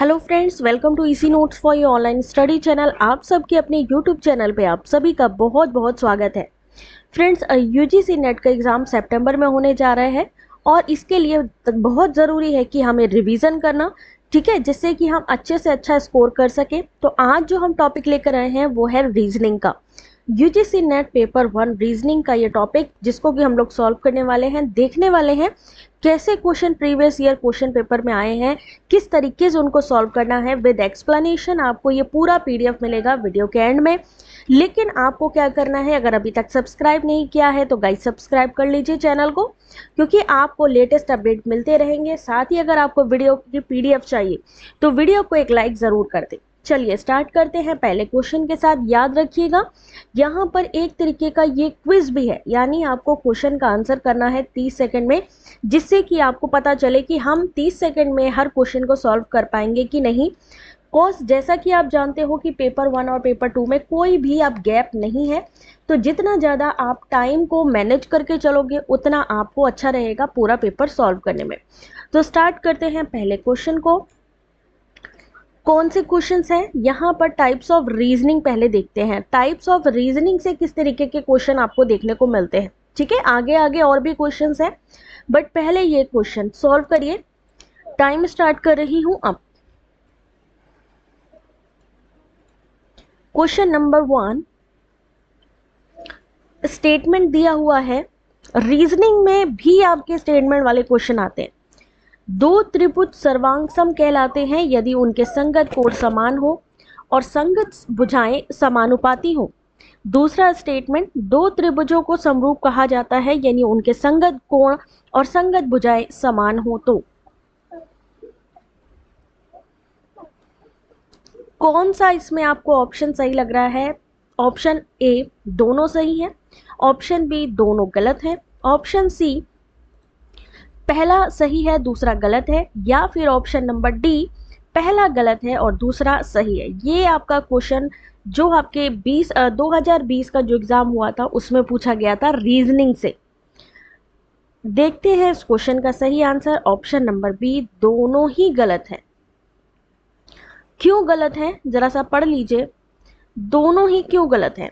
Hello friends, welcome to easy notes for your online study channel. आप सबके अपने YouTube channel पे आप सभी का बहुत बहुत स्वागत है। फ्रेंड्स, यूजीसी नेट का एग्ज़ाम सितंबर में होने जा रहा है और इसके लिए बहुत ज़रूरी है कि हमें रिवीजन करना, ठीक है, जिससे कि हम अच्छे से अच्छा स्कोर कर सकें। तो आज जो हम टॉपिक लेकर आए हैं वो है रीजनिंग का। यूजीसी नेट पेपर 1 रीजनिंग का ये टॉपिक, जिसको कि हम लोग सॉल्व करने वाले हैं, देखने वाले हैं कैसे question previous year question paper में आए हैं, किस तरीके से उनको सॉल्व करना है विद एक्सप्लेनेशन। आपको ये पूरा पीडीएफ मिलेगा वीडियो के एंड में। लेकिन आपको क्या करना है, अगर अभी तक सब्सक्राइब नहीं किया है तो गाइस सब्सक्राइब कर लीजिए चैनल को, क्योंकि आपको लेटेस्ट अपडेट मिलते रहेंगे। साथ ही अगर आपको वीडियो की पीडीएफ चाहिए तो वीडियो को एक लाइक ज़रूर कर दें। चलिए स्टार्ट करते हैं पहले क्वेश्चन के साथ। याद रखिएगा, यहाँ पर एक तरीके का ये क्विज भी है, यानी आपको क्वेश्चन का आंसर करना है 30 सेकंड में, जिससे कि आपको पता चले कि हम 30 सेकंड में हर क्वेश्चन को सॉल्व कर पाएंगे कि नहीं। कोर्स जैसा कि आप जानते हो कि पेपर 1 और पेपर 2 में कोई भी आप गैप नहीं है, तो जितना ज़्यादा आप टाइम को मैनेज करके चलोगे उतना आपको अच्छा रहेगा पूरा पेपर सॉल्व करने में। तो स्टार्ट करते हैं पहले क्वेश्चन को। कौन से क्वेश्चंस हैं यहाँ पर? टाइप्स ऑफ रीजनिंग पहले देखते हैं। टाइप्स ऑफ रीजनिंग से किस तरीके के क्वेश्चन आपको देखने को मिलते हैं, ठीक है। आगे आगे और भी क्वेश्चंस हैं, बट पहले ये क्वेश्चन सॉल्व करिए। टाइम स्टार्ट कर रही हूं अब। क्वेश्चन नंबर 1, स्टेटमेंट दिया हुआ है। रीजनिंग में भी आपके स्टेटमेंट वाले क्वेश्चन आते हैं। दो त्रिभुज सर्वांगसम कहलाते हैं यदि उनके संगत कोण समान हो और संगत भुजाएं समानुपाती हो। दूसरा स्टेटमेंट, दो त्रिभुजों को समरूप कहा जाता है यानी उनके संगत कोण और संगत भुजाएं समान हो। तो कौन सा इसमें आपको ऑप्शन सही लग रहा है? ऑप्शन ए दोनों सही है, ऑप्शन बी दोनों गलत है, ऑप्शन सी पहला सही है दूसरा गलत है, या फिर ऑप्शन नंबर डी पहला गलत है और दूसरा सही है। ये आपका क्वेश्चन जो आपके 2020 का जो एग्जाम हुआ था उसमें पूछा गया था रीजनिंग से। देखते हैं इस क्वेश्चन का सही आंसर। ऑप्शन नंबर बी दोनों ही गलत है। क्यों गलत है जरा सा पढ़ लीजिए, दोनों ही क्यों गलत है।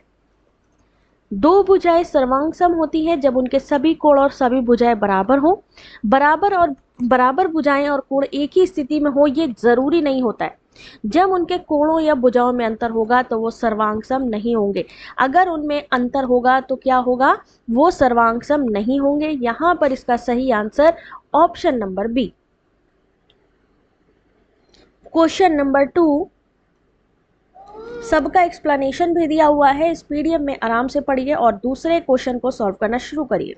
दो भुजाएं सर्वांगसम होती है जब उनके सभी कोण और सभी भुजाएं बराबर हो। बराबर भुजाएं और कोण एक ही स्थिति में हो ये जरूरी नहीं होता है। जब उनके कोणों या भुजाओं में अंतर होगा तो वो सर्वांगसम नहीं होंगे। अगर उनमें अंतर होगा तो क्या होगा, वो सर्वांगसम नहीं होंगे। यहां पर इसका सही answer option number B. Question number 2, सबका एक्सप्लेनेशन भी दिया हुआ है इस पीडीएफ में, आराम से पढ़िए और दूसरे क्वेश्चन को सॉल्व करना शुरू करिए।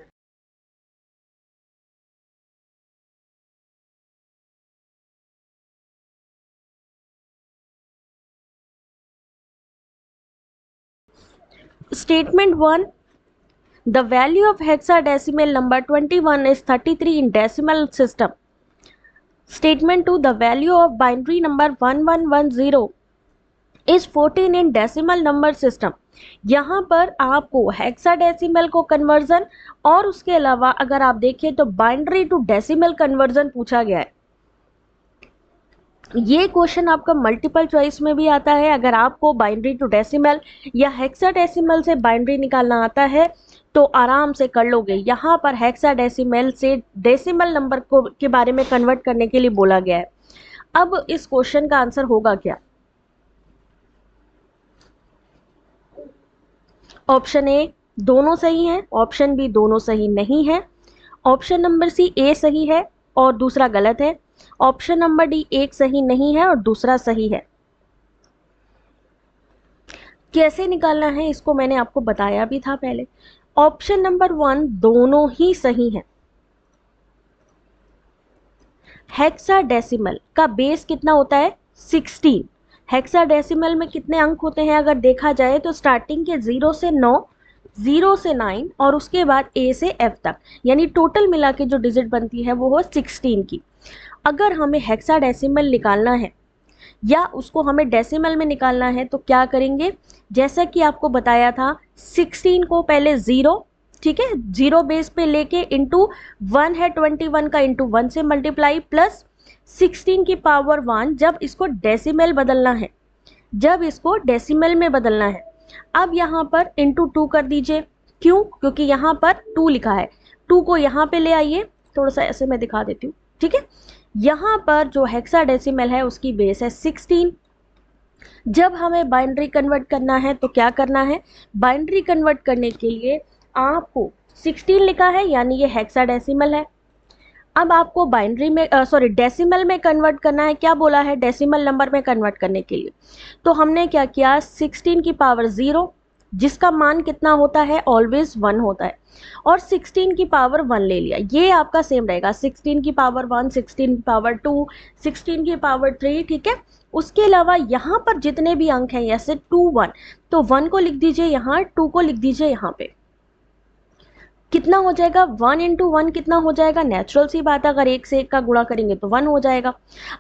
Statement 1, the value of hexadecimal number 21 is 33 in decimal system. Statement 2, the value of binary number 1110 is 14 in decimal number system. यहाँ पर आपको हेक्साडेसिमल को कन्वर्जन और उसके अलावा अगर आप देखें तो बाइनरी टू डेसिमल कन्वर्जन पूछा गया है। ये क्वेश्चन आपका मल्टीपल चॉइस में भी आता है। अगर आपको बाइनरी टू डेसिमल या हेक्साडेसिमल से बाइनरी निकालना आता है तो आराम से कर लोगे। यहाँ पर हेक्साडेसिमल से डेसिमल नंबर को के बारे में कन्वर्ट करने के लिए बोला गया है। अब इस क्वेश्चन का आंसर होगा क्या? ऑप्शन ए दोनों सही है, ऑप्शन बी दोनों सही नहीं है, ऑप्शन नंबर सी ए सही है और दूसरा गलत है, ऑप्शन नंबर डी एक सही नहीं है और दूसरा सही है। कैसे निकालना है इसको मैंने आपको बताया भी था पहले। ऑप्शन नंबर 1 दोनों ही सही है। हेक्साडेसिमल का बेस कितना होता है? 16। हेक्साडेसिमल में कितने अंक होते हैं अगर देखा जाए तो स्टार्टिंग के 0 से 9, 0 से 9 और उसके बाद ए से एफ तक, यानी टोटल मिला के जो डिजिट बनती है वो हो 16 की। अगर हमें हेक्साडेसिमल निकालना है या उसको हमें डेसिमल में निकालना है तो क्या करेंगे, जैसा कि आपको बताया था 16 को पहले 0, ठीक है, 0 बेस पे लेके इंटू 1 है 21 का इंटू 1 से मल्टीप्लाई प्लस 16 की पावर 1 जब इसको डेसिमल बदलना है, जब इसको डेसिमल में बदलना है। अब यहाँ पर इंटू 2 कर दीजिए। क्यों? क्योंकि यहाँ पर 2 लिखा है, 2 को यहाँ पे ले आइए, थोड़ा सा ऐसे मैं दिखा देती हूँ, ठीक है। यहाँ पर जो हेक्साडेसिमल है उसकी बेस है 16। जब हमें बाइनरी कन्वर्ट करना है तो क्या करना है, बाइनरी कन्वर्ट करने के लिए आपको 16 लिखा है यानी ये हेक्साडेसिमल है। अब आपको बाइनरी में डेसिमल में कन्वर्ट करना है। क्या बोला है? डेसिमल नंबर में कन्वर्ट करने के लिए। तो हमने क्या किया, 16 की पावर 0 जिसका मान कितना होता है, ऑलवेज 1 होता है, और 16 की पावर 1 ले लिया। ये आपका सेम रहेगा, 16 की पावर 1, 16 की पावर 2, 16 की पावर 3, ठीक है। उसके अलावा यहाँ पर जितने भी अंक हैं जैसे 2, 1, तो 1 को लिख दीजिए यहाँ, 2 को लिख दीजिए यहाँ पे। कितना हो जाएगा? 1 इंटू 1 कितना हो जाएगा? नेचुरल सी बात है, अगर 1 से 1 का गुणा करेंगे तो 1 हो जाएगा।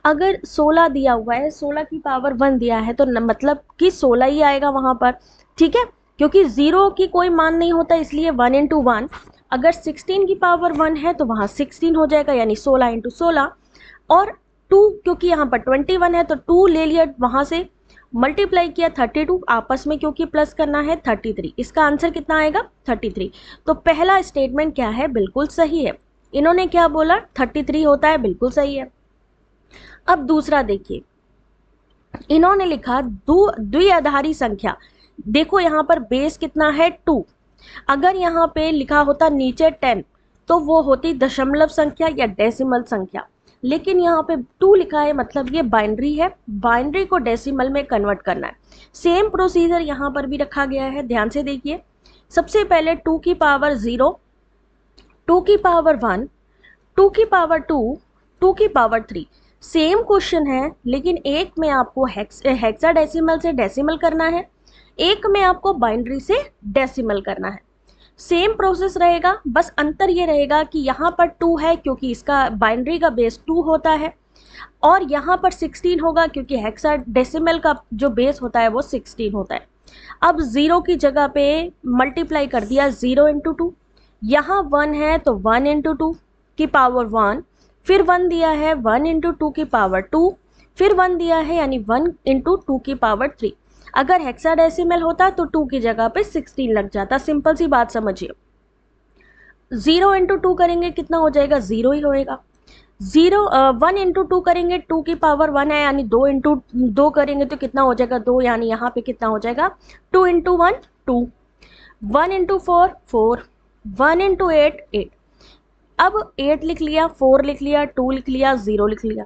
अगर 16 दिया हुआ है, 16 की पावर 1 दिया है, तो मतलब कि 16 ही आएगा वहां पर, ठीक है, क्योंकि 0 की कोई मान नहीं होता, इसलिए 1 इंटू 1। अगर 16 की पावर 1 है तो वहां 16 हो जाएगा, यानी 16 इंटू 16। और 2 क्योंकि यहाँ पर 21 है तो 2 ले लिया वहां से, मल्टीप्लाई किया 32 आपस में, क्योंकि प्लस करना है 33। इसका आंसर कितना आएगा? 33। तो पहला स्टेटमेंट क्या है? बिल्कुल सही है। इन्होंने क्या बोला? 33 होता है, बिल्कुल सही है। अब दूसरा देखिए, इन्होंने लिखा द्विआधारी संख्या। देखो यहाँ पर बेस कितना है? 2। अगर यहाँ पे लिखा होता नीचे 10 तो वो होती दशमलव संख्या या डेसिमल संख्या, लेकिन यहाँ पे 2 लिखा है, मतलब ये बाइनरी है, बाइनरी को डेसिमल में कन्वर्ट करना है। सेम प्रोसीजर यहाँ पर भी रखा गया है, ध्यान से देखिए। सबसे पहले 2 की पावर 0, 2 की पावर 1, 2 की पावर 2, 2 की पावर 3। सेम क्वेश्चन है, लेकिन एक में आपको हेक्साडेसिमल से डेसिमल करना है, एक में आपको बाइनरी से डेसिमल करना है। सेम प्रोसेस रहेगा, बस अंतर ये रहेगा कि यहाँ पर 2 है क्योंकि इसका बाइनरी का बेस 2 होता है, और यहाँ पर 16 होगा क्योंकि हेक्साडेसिमल का जो बेस होता है वो 16 होता है। अब 0 की जगह पे मल्टीप्लाई कर दिया 0 इंटू 2, यहाँ 1 है तो 1 इंटू 2 की पावर 1, फिर 1 दिया है 1 इंटू 2 की पावर 2, फिर 1 दिया है यानी 1 इंटू 2 की पावर 3। अगर हेक्साडेसिमल होता तो 2 की जगह पे 16 लग जाता। सिंपल सी बात समझिए। 0 इंटू 2 करेंगे कितना हो जाएगा? 0 ही होएगा। 1 इंटू 2 करेंगे, 2 की पावर 1 है यानी 2 इंटू 2 करेंगे तो कितना हो जाएगा? 2, यानी यहाँ पे कितना हो जाएगा? 2 इंटू 1 2, 1 इंटू 4 4, 1 इंटू 8 8। अब 8 लिख लिया, 4 लिख लिया, 2 लिख लिया, 0 लिख लिया,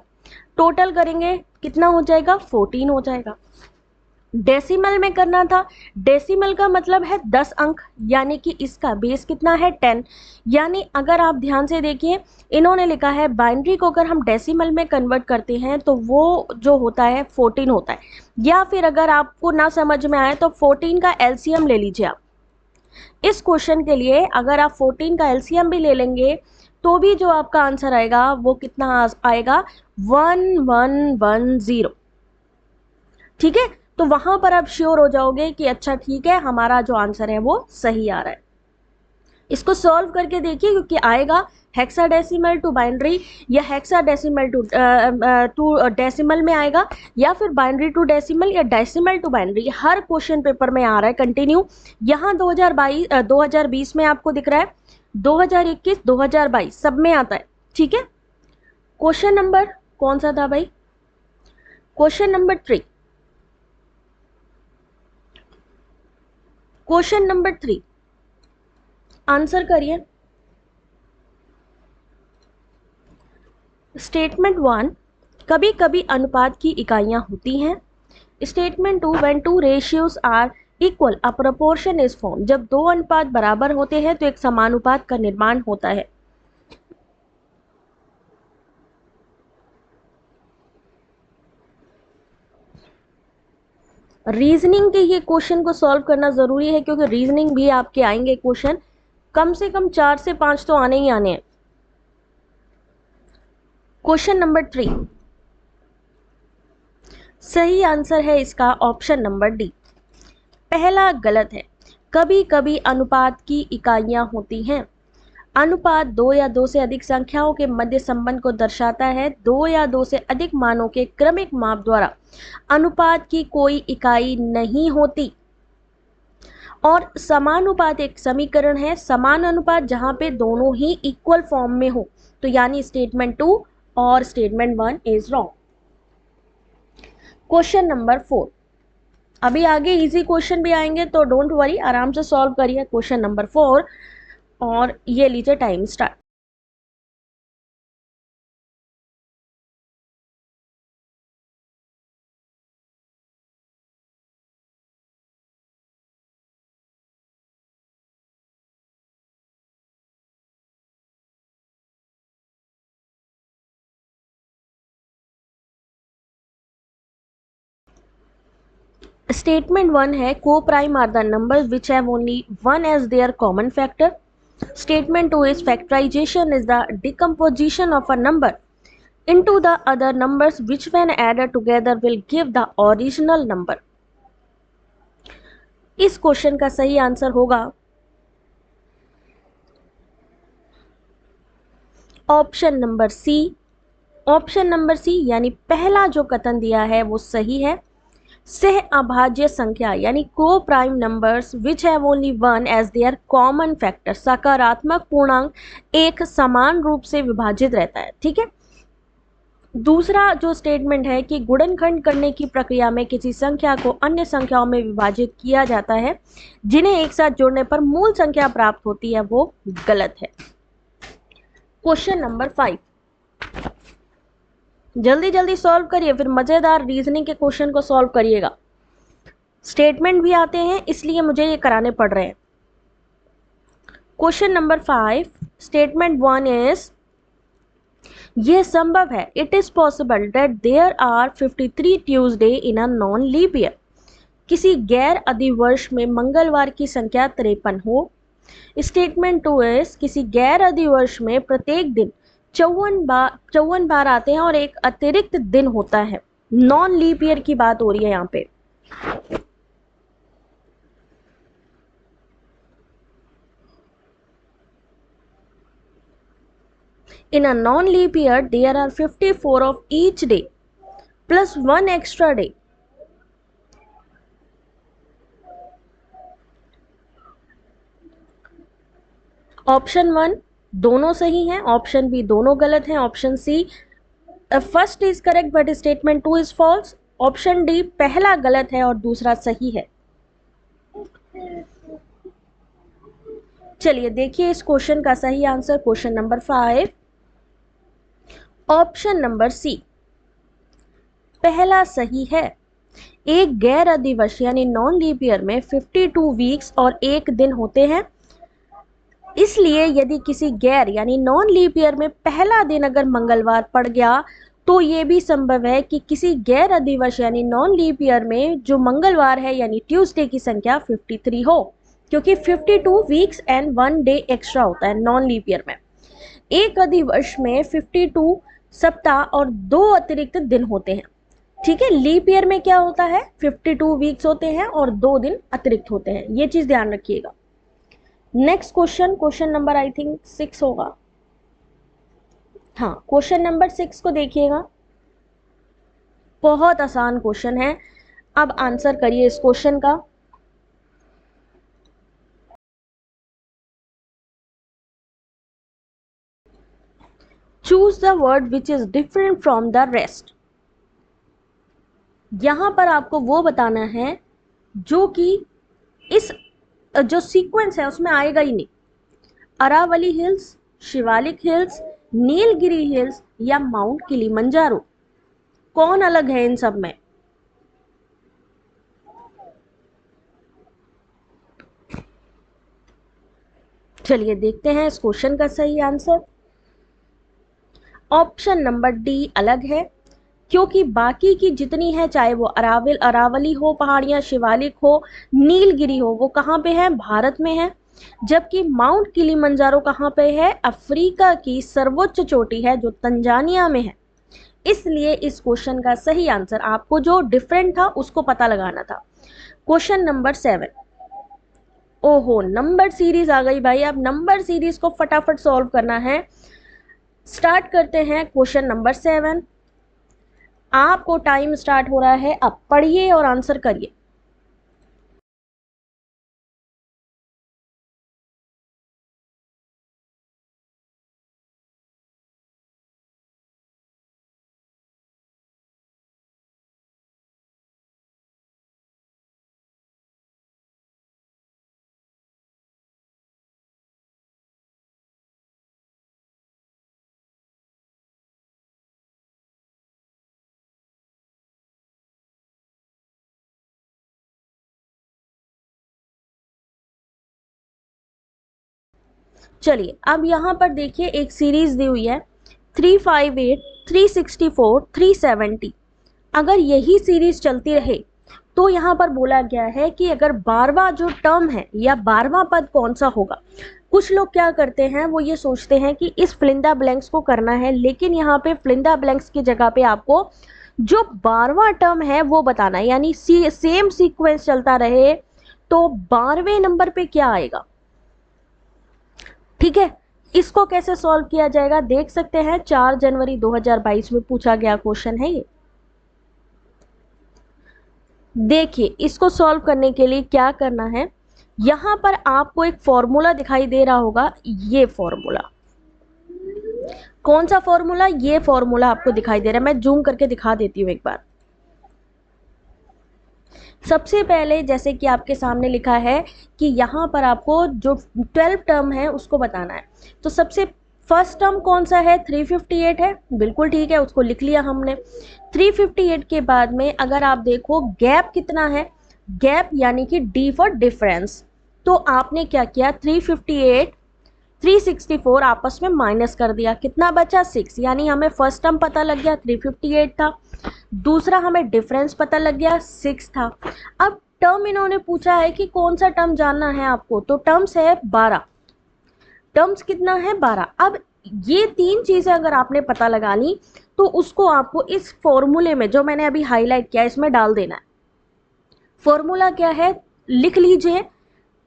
टोटल करेंगे कितना हो जाएगा? 14 हो जाएगा। डेसिमल में करना था, डेसिमल का मतलब है 10 अंक, यानी कि इसका बेस कितना है? 10। यानी अगर आप ध्यान से देखिए, इन्होंने लिखा है बाइनरी को अगर हम डेसिमल में कन्वर्ट करते हैं तो वो जो होता है 14 होता है। या फिर अगर आपको ना समझ में आए तो 14 का एलसीएम ले लीजिए आप। इस क्वेश्चन के लिए अगर आप 14 का एलसीएम भी ले लेंगे तो भी जो आपका आंसर आएगा वो कितना आएगा? 1110। ठीक है, तो वहां पर आप श्योर हो जाओगे कि अच्छा ठीक है, हमारा जो आंसर है वो सही आ रहा है। इसको सॉल्व करके देखिए, क्योंकि आएगा हेक्साडेसिमल टू बाइनरी या हेक्साडेसिमल टू डेसिमल में आएगा, या फिर बाइनरी टू डेसिमल या डेसिमल टू बाइनरी। हर क्वेश्चन पेपर में आ रहा है कंटिन्यू। यहाँ 2020 में आपको दिख रहा है, 2021, 2022 सब में आता है। ठीक है, क्वेश्चन नंबर कौन सा था भाई? Question number 3। Question number 3 answer करिए। स्टेटमेंट 1, कभी कभी अनुपात की इकाइयां होती हैं। Statement 2, when two ratios are equal a proportion is form, जब दो अनुपात बराबर होते हैं तो एक समानुपात का निर्माण होता है। रीजनिंग के ये क्वेश्चन को सॉल्व करना जरूरी है, क्योंकि रीजनिंग भी आपके आएंगे क्वेश्चन, कम से कम 4 से 5 तो आने ही आने हैं। क्वेश्चन नंबर 3, सही आंसर है इसका ऑप्शन नंबर डी। पहला गलत है। कभी कभी अनुपात की इकाइयां होती हैं। अनुपात दो या दो से अधिक संख्याओं के मध्य संबंध को दर्शाता है। दो या दो से अधिक मानों के क्रमिक माप द्वारा अनुपात की कोई इकाई नहीं होती। और समानुपात एक समीकरण है, समान अनुपात जहां पे दोनों ही इक्वल फॉर्म में हो, तो यानी स्टेटमेंट 2 और statement 1 is wrong. Question number 4, अभी आगे इजी क्वेश्चन भी आएंगे तो डोंट वरी, आराम से सॉल्व करिए क्वेश्चन नंबर 4। और ये लीजिए टाइम स्टार्ट। Statement 1 है co-prime are the numbers which have only one as their common factor. Statement 2 is factorization is the decomposition of a number into the other numbers which when added together will give the original number. इस question का सही answer होगा option number C. Option number C यानी पहला जो कथन दिया है वो सही है। सह अभाज्य संख्या यानी को prime numbers which have only one as their common factor, सकारात्मक पूर्णांक एक समान रूप से विभाजित रहता है। ठीक है। दूसरा जो स्टेटमेंट है कि गुणनखंड करने की प्रक्रिया में किसी संख्या को अन्य संख्याओं में विभाजित किया जाता है जिन्हें एक साथ जोड़ने पर मूल संख्या प्राप्त होती है, वो गलत है। क्वेश्चन नंबर 5, जल्दी जल्दी सॉल्व करिए, फिर मजेदार रीजनिंग के क्वेश्चन को सॉल्व करिएगा। स्टेटमेंट भी आते हैं इसलिए मुझे ये कराने पड़ रहे हैं। क्वेश्चन नंबर 5, स्टेटमेंट 1 इज, यह संभव है, it is possible that there are 53 Tuesday in a non leap year. किसी गैर अधिवर्ष में मंगलवार की संख्या 53 हो। स्टेटमेंट 2 इज, किसी गैर अधिवर्ष में प्रत्येक दिन 54 बार आते हैं और एक अतिरिक्त दिन होता है। नॉन लीप ईयर की बात हो रही है यहां पे। In a non leap year there are 54 of each day plus 1 extra day. Option 1 दोनों सही हैं, ऑप्शन बी दोनों गलत हैं, option C first is correct but statement 2 is false, option D पहला गलत है और दूसरा सही है। चलिए देखिए इस क्वेश्चन का सही answer, question number 5 option number C पहला सही है। एक गैर अधिवर्ष यानी नॉन लीप ईयर में 52 वीक्स और एक दिन होते हैं, इसलिए यदि किसी गैर यानी नॉन लीप ईयर में पहला दिन अगर मंगलवार पड़ गया तो ये भी संभव है कि किसी गैर अधिवर्ष यानी नॉन लीप ईयर में जो मंगलवार है यानी ट्यूसडे की संख्या 53 हो, क्योंकि 52 वीक्स एंड 1 डे एक्स्ट्रा होता है नॉन लीप ईयर में। एक अधिवर्ष में 52 सप्ताह और 2 अतिरिक्त दिन होते हैं। ठीक है, लीप ईयर में क्या होता है, 52 वीक्स होते हैं और 2 दिन अतिरिक्त होते हैं, ये चीज ध्यान रखिएगा। Next question, question number I think 6 होगा। हाँ, क्वेश्चन नंबर 6 को देखिएगा, बहुत आसान क्वेश्चन है। अब आंसर करिए इस क्वेश्चन का। Choose the word which is different from the rest. यहां पर आपको वो बताना है जो कि इस जो सीक्वेंस है उसमें आएगा ही नहीं। Aravalli hills, Shivalik hills, Nilgiri hills या माउंट किलिमंजारो, कौन अलग है इन सब में? चलिए देखते हैं इस क्वेश्चन का सही आंसर। ऑप्शन नंबर डी अलग है, क्योंकि बाकी की जितनी है, चाहे वो अरावली हो पहाड़ियां, शिवालिक हो, नीलगिरी हो, वो कहाँ पे है, भारत में है। जबकि माउंट किलिमंजारो कहाँ पे है, अफ्रीका की सर्वोच्च चोटी है जो तंजानिया में है। इसलिए इस क्वेश्चन का सही आंसर, आपको जो डिफरेंट था उसको पता लगाना था। क्वेश्चन नंबर 7, ओहो, नंबर सीरीज आ गई भाई। अब नंबर सीरीज को फटाफट सॉल्व करना है। स्टार्ट करते हैं क्वेश्चन नंबर 7। आपको टाइम स्टार्ट हो रहा है, अब पढ़िए और आंसर करिए। चलिए, अब यहाँ पर देखिए एक सीरीज दी हुई है 358, 364, 370। अगर यही सीरीज चलती रहे तो यहाँ पर बोला गया है कि अगर 12वां जो टर्म है या 12वां पद कौन सा होगा। कुछ लोग क्या करते हैं, वो ये सोचते हैं कि इस फिलिंदा ब्लैंक्स को करना है, लेकिन यहाँ पे फिलिंदा ब्लैंक्स की जगह पे आपको जो 12वां टर्म है वो बताना है, यानी सेम सीक्वेंस चलता रहे तो 12वें नंबर पे क्या आएगा। ठीक है, इसको कैसे सॉल्व किया जाएगा देख सकते हैं। 4 जनवरी 2022 में पूछा गया क्वेश्चन है ये। देखिए, इसको सॉल्व करने के लिए क्या करना है, यहां पर आपको एक फॉर्मूला दिखाई दे रहा होगा। ये फॉर्मूला कौन सा फॉर्मूला, ये फॉर्मूला आपको दिखाई दे रहा है। मैं जूम करके दिखा देती हूँ एक बार। सबसे पहले जैसे कि आपके सामने लिखा है कि यहाँ पर आपको जो 12 टर्म है उसको बताना है। तो सबसे फर्स्ट टर्म कौन सा है, 358 है। बिल्कुल ठीक है, उसको लिख लिया हमने। 358 के बाद में अगर आप देखो गैप कितना है, गैप यानी कि डी फॉर डिफरेंस। तो आपने क्या किया, 358 364 आपस में माइनस कर दिया, कितना बचा 6। यानी हमें फर्स्ट टर्म पता लग गया 358 था, दूसरा हमें डिफरेंस पता लग गया 6 था। अब टर्म इन्होंने पूछा है कि कौन सा टर्म जानना है आपको, तो टर्म्स है 12। टर्म्स कितना है 12। अब ये तीन चीजें अगर आपने पता लगा ली तो उसको आपको इस फॉर्मूले में जो मैंने अभी हाईलाइट किया इसमें डाल देना है। फॉर्मूला क्या है, लिख लीजिए।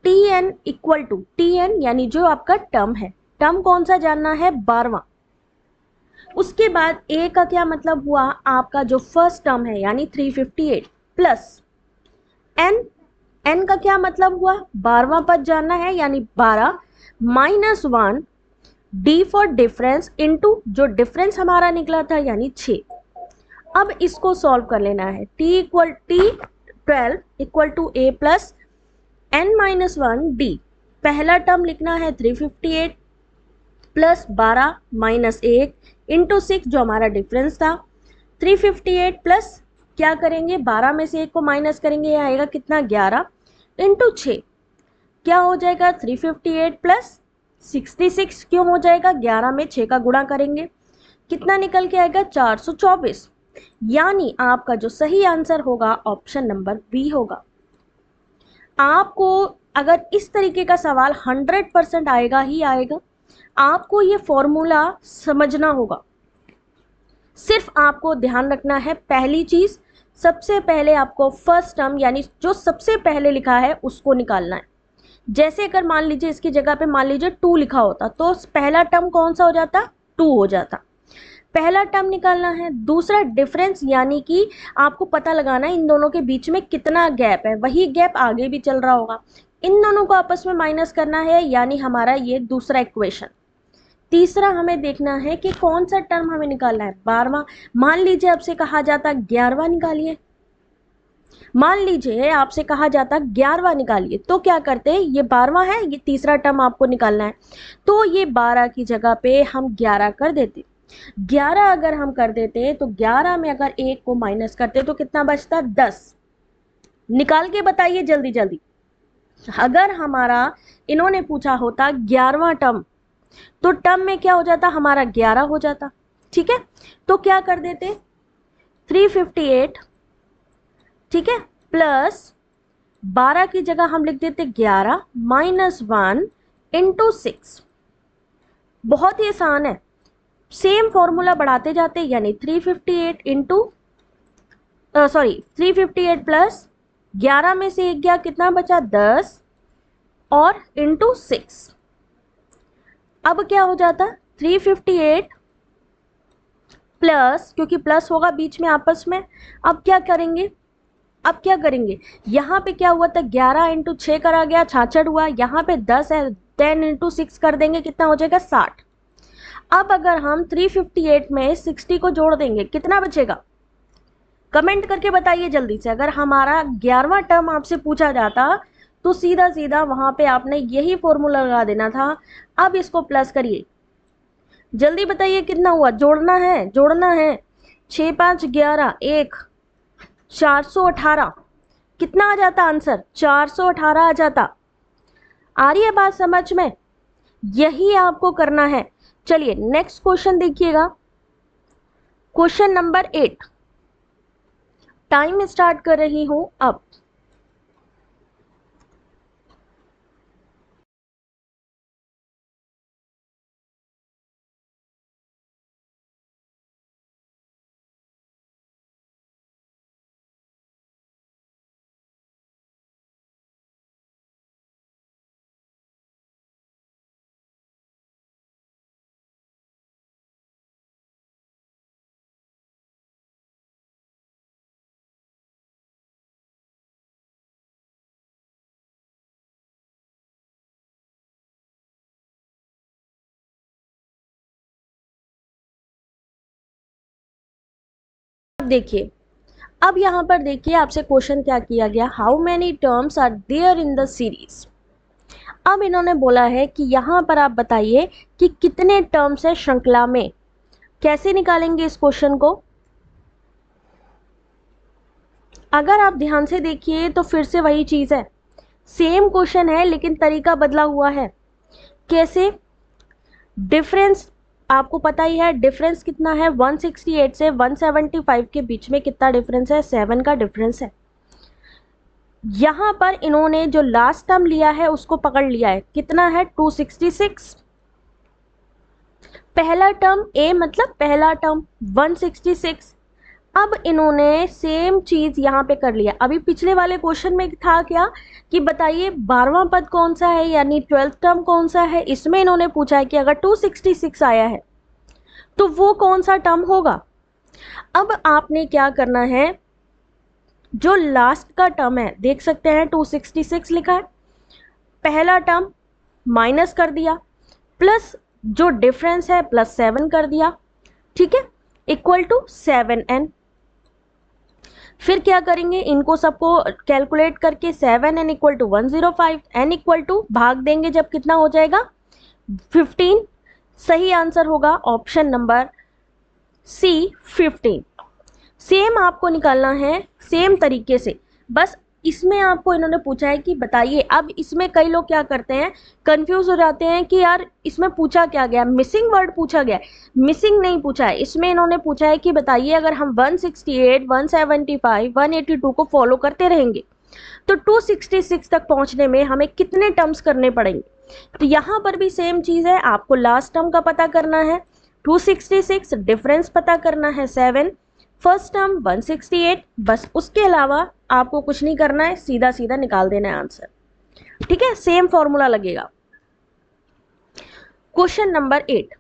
T N equal to T N यानी जो आपका टर्म है, टर्म कौन सा जानना है 12वां। उसके बाद ए का क्या मतलब हुआ, आपका जो फर्स्ट टर्म है यानी 358 प्लस एन। एन का क्या मतलब हुआ, 12वां पद जानना है यानी 12 minus 1 D for difference into जो डिफरेंस हमारा निकला था यानी 6। अब इसको सॉल्व कर लेना है। T12 equal to A plus N minus 1 D. पहला टर्म लिखना है 358 प्लस 12 माइनस 1 इंटू 6 जो हमारा डिफरेंस था। 358 प्लस क्या करेंगे, 12 में से 1 को माइनस करेंगे, ये आएगा कितना 11 इंटू 6 क्या हो जाएगा 358 प्लस 66 क्यों हो जाएगा, 11 में 6 का गुणा करेंगे कितना निकल के आएगा 424। यानी आपका जो सही आंसर होगा ऑप्शन नंबर बी होगा। आपको अगर इस तरीके का सवाल 100% आएगा ही आएगा, आपको ये फॉर्मूला समझना होगा। सिर्फ आपको ध्यान रखना है पहली चीज, सबसे पहले आपको फर्स्ट टर्म यानी जो सबसे पहले लिखा है उसको निकालना है। जैसे अगर मान लीजिए इसकी जगह पे मान लीजिए 2 लिखा होता तो पहला टर्म कौन सा हो जाता, 2 हो जाता। पहला टर्म निकालना है। दूसरा डिफरेंस यानी कि आपको पता लगाना है इन दोनों के बीच में कितना गैप है, वही गैप आगे भी चल रहा होगा, इन दोनों को आपस में माइनस करना है, यानी हमारा ये दूसरा इक्वेशन। तीसरा हमें देखना है कि कौन सा टर्म हमें निकालना है, 12वां। मान लीजिए आपसे कहा जाता 11वां निकालिए, मान लीजिए आपसे कहा जाता 11वां निकालिए, तो क्या करते, ये 12वां है, ये तीसरा टर्म आपको निकालना है, तो ये 12 की जगह पे हम 11 कर देते। 11 अगर हम कर देते तो 11 में अगर 1 को माइनस करते तो कितना बचता 10। निकाल के बताइए जल्दी जल्दी। अगर हमारा इन्होंने पूछा होता 11वां टर्म तो टर्म में क्या हो जाता, हमारा 11 हो जाता। ठीक है, तो क्या कर देते 358, ठीक है, प्लस 12 की जगह हम लिख देते 11 माइनस 1 इंटू 6। बहुत ही आसान है, सेम फॉर्मूला बढ़ाते जाते, यानी 358 इंटू 358 प्लस 11 में से 1 गया कितना बचा 10 और इंटू 6। अब क्या हो जाता, 358 प्लस, क्योंकि प्लस होगा बीच में आपस में। अब क्या करेंगे, यहाँ पे क्या हुआ था, 11 इंटू 6 करा गया, 66 हुआ। यहाँ पे 10 है, 10 इंटू 6 कर देंगे, कितना हो जाएगा, 60। अब अगर हम 358 में 60 को जोड़ देंगे, कितना बचेगा, कमेंट करके बताइए जल्दी से। अगर हमारा 11वां टर्म आपसे पूछा जाता तो सीधा सीधा वहां पे आपने यही फॉर्मूला लगा देना था। अब इसको प्लस करिए, जल्दी बताइए कितना हुआ, जोड़ना है। 6 5 11, 1 418, कितना आ जाता आंसर, 418 आ जाता। आ रही है बात समझ में, यही आपको करना है। चलिए नेक्स्ट क्वेश्चन देखिएगा, क्वेश्चन नंबर 8। टाइम स्टार्ट कर रही हूं अब। देखिए, अब यहां पर देखिए आपसे क्वेश्चन क्या किया गया, how many terms are there in the series. अब इन्होंने बोला है कि यहां पर आप बताइए कि कितने टर्म्स है श्रृंखला में। कैसे निकालेंगे इस क्वेश्चन को, अगर आप ध्यान से देखिए तो फिर से वही चीज है, सेम क्वेश्चन है लेकिन तरीका बदला हुआ है। कैसे, डिफरेंस आपको पता ही है, डिफरेंस कितना है, 168 से 175 के बीच में कितना डिफरेंस है, 7 का डिफरेंस है। यहां पर इन्होंने जो लास्ट टर्म लिया है उसको पकड़ लिया है, कितना है, 266। पहला टर्म ए मतलब पहला टर्म 166। अब इन्होंने सेम चीज यहां पे कर लिया। अभी पिछले वाले क्वेश्चन में था क्या कि बताइए 12वां पद कौन सा है, यानी 12th टर्म कौन सा है। इसमें इन्होंने पूछा है कि अगर 266 आया है तो वो कौन सा टर्म होगा। अब आपने क्या करना है, जो लास्ट का टर्म है देख सकते हैं 266 लिखा है, पहला टर्म माइनस कर दिया, प्लस जो डिफरेंस है प्लस 7 कर दिया, ठीक है, इक्वल टू 7n। फिर क्या करेंगे, इनको सबको कैलकुलेट करके 7n equal to 105, n equal to भाग देंगे जब कितना हो जाएगा 15। सही आंसर होगा ऑप्शन नंबर सी 15। सेम आपको निकालना है सेम तरीके से, बस इसमें आपको इन्होंने पूछा है कि बताइए। अब इसमें कई लोग क्या करते हैं, कंफ्यूज हो जाते हैं कि यार इसमें पूछा क्या गया, मिसिंग वर्ड पूछा गया। मिसिंग नहीं पूछा है, इसमें इन्होंने पूछा है कि बताइए अगर हम 168, 175, 182 को फॉलो करते रहेंगे तो 266 तक पहुंचने में हमें कितने टर्म्स करने पड़ेंगे। तो यहां पर भी सेम चीज है, आपको लास्ट टर्म का पता करना है 266, डिफरेंस पता करना है 7, फर्स्ट टर्म 168, बस उसके अलावा आपको कुछ नहीं करना है, सीधा सीधा निकाल देना है आंसर। ठीक है, सेम फॉर्मूला लगेगा। Question number 8,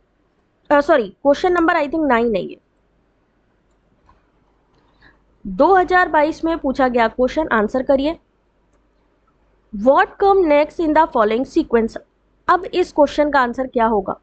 sorry question number I think 9 नहीं है, 2022 में पूछा गया क्वेश्चन, आंसर करिए। What come next in the following sequence. अब इस क्वेश्चन का आंसर क्या होगा,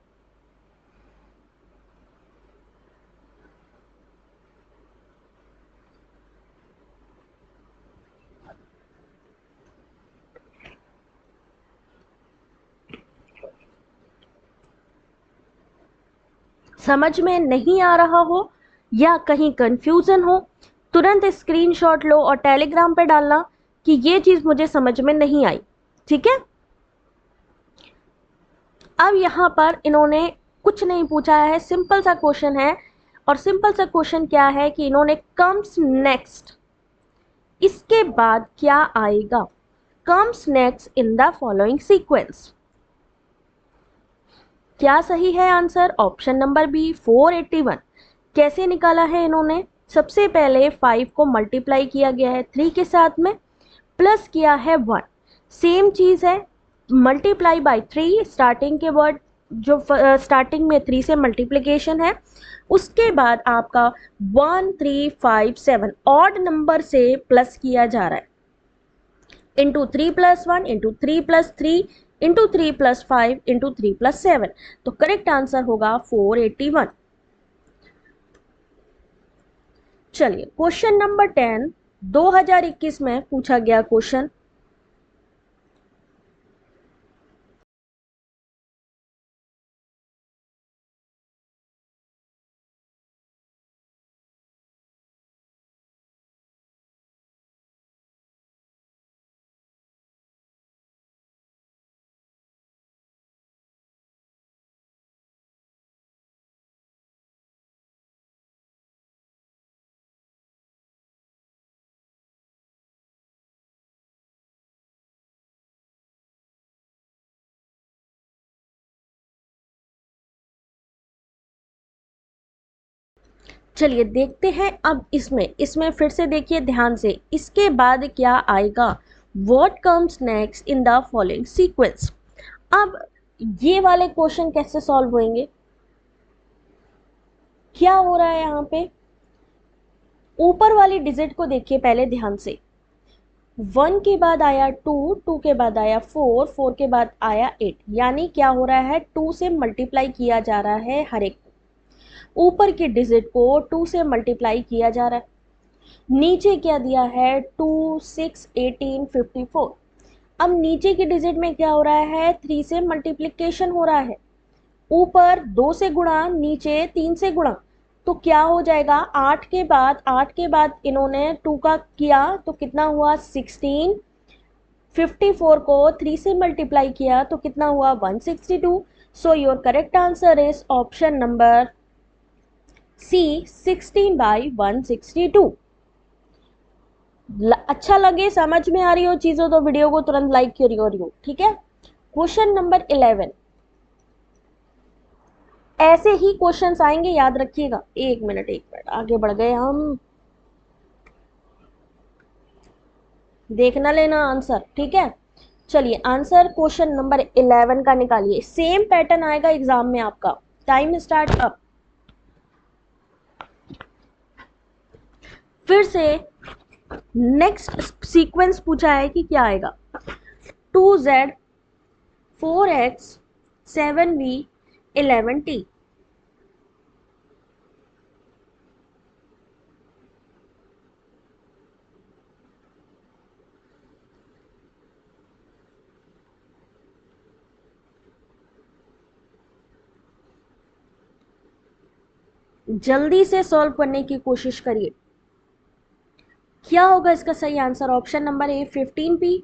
समझ में नहीं आ रहा हो या कहीं कंफ्यूजन हो, तुरंत स्क्रीनशॉट लो और टेलीग्राम पे डालना कि ये चीज मुझे समझ में नहीं आई। ठीक है, अब यहां पर इन्होंने कुछ नहीं पूछा है, सिंपल सा क्वेश्चन है। और सिंपल सा क्वेश्चन क्या है कि इन्होंने कम्स नेक्स्ट, इसके बाद क्या आएगा, comes next in the following sequence. क्या सही है आंसर, ऑप्शन नंबर बी 481। कैसे निकाला है इन्होंने, सबसे पहले 5 को मल्टीप्लाई किया गया है 3 के साथ में, प्लस किया है 1, सेम चीज है मल्टीप्लाई बाय 3, स्टार्टिंग के वर्ड जो स्टार्टिंग में 3 से मल्टीप्लिकेशन है, उसके बाद आपका 1 3 5 7 ऑड नंबर से प्लस किया जा रहा है, इंटू 3+1 इंटू 3+3 इंटू 3+5 इंटू 3+7, तो करेक्ट आंसर होगा 481। चलिए क्वेश्चन नंबर 10, 2021 में पूछा गया क्वेश्चन। चलिए देखते हैं अब इसमें फिर से देखिए ध्यान से, इसके बाद क्या आएगा, what comes next in the following sequence. अब ये वाले क्वेश्चन कैसे सॉल्व होंगे, क्या हो रहा है यहाँ पे, ऊपर वाली डिजिट को देखिए पहले ध्यान से, 1 के बाद आया 2, 2 के बाद आया 4, 4 के बाद आया 8, यानी क्या हो रहा है, 2 से मल्टीप्लाई किया जा रहा है हर एक को, ऊपर की डिजिट को 2 से मल्टीप्लाई किया जा रहा है। नीचे क्या दिया है, 2 6 18 54, अब नीचे की डिजिट में क्या हो रहा है, 3 से मल्टीप्लिकेशन हो रहा है, ऊपर 2 से गुणा, नीचे 3 से गुणा, तो क्या हो जाएगा, 8 के बाद इन्होंने 2 का किया तो कितना हुआ 16, 54 को 3 से मल्टीप्लाई किया तो कितना हुआ 162। So your correct answer is option number C, 16/162। अच्छा लगे, समझ में आ रही हो चीजों तो वीडियो को तुरंत लाइक करियो, ठीक है। क्वेश्चन नंबर 11, ऐसे ही क्वेश्चंस आएंगे, याद रखिएगा। एक मिनट आगे बढ़ गए हम, देखना लेना आंसर, ठीक है। चलिए आंसर क्वेश्चन नंबर 11 का निकालिए, सेम पैटर्न आएगा एग्जाम में आपका। Time start up. फिर से नेक्स्ट सीक्वेंस पूछा है कि क्या आएगा, 2z 4x 7v 11t। जल्दी से सॉल्व करने की कोशिश करिए। क्या होगा इसका सही answer, option number A 15p,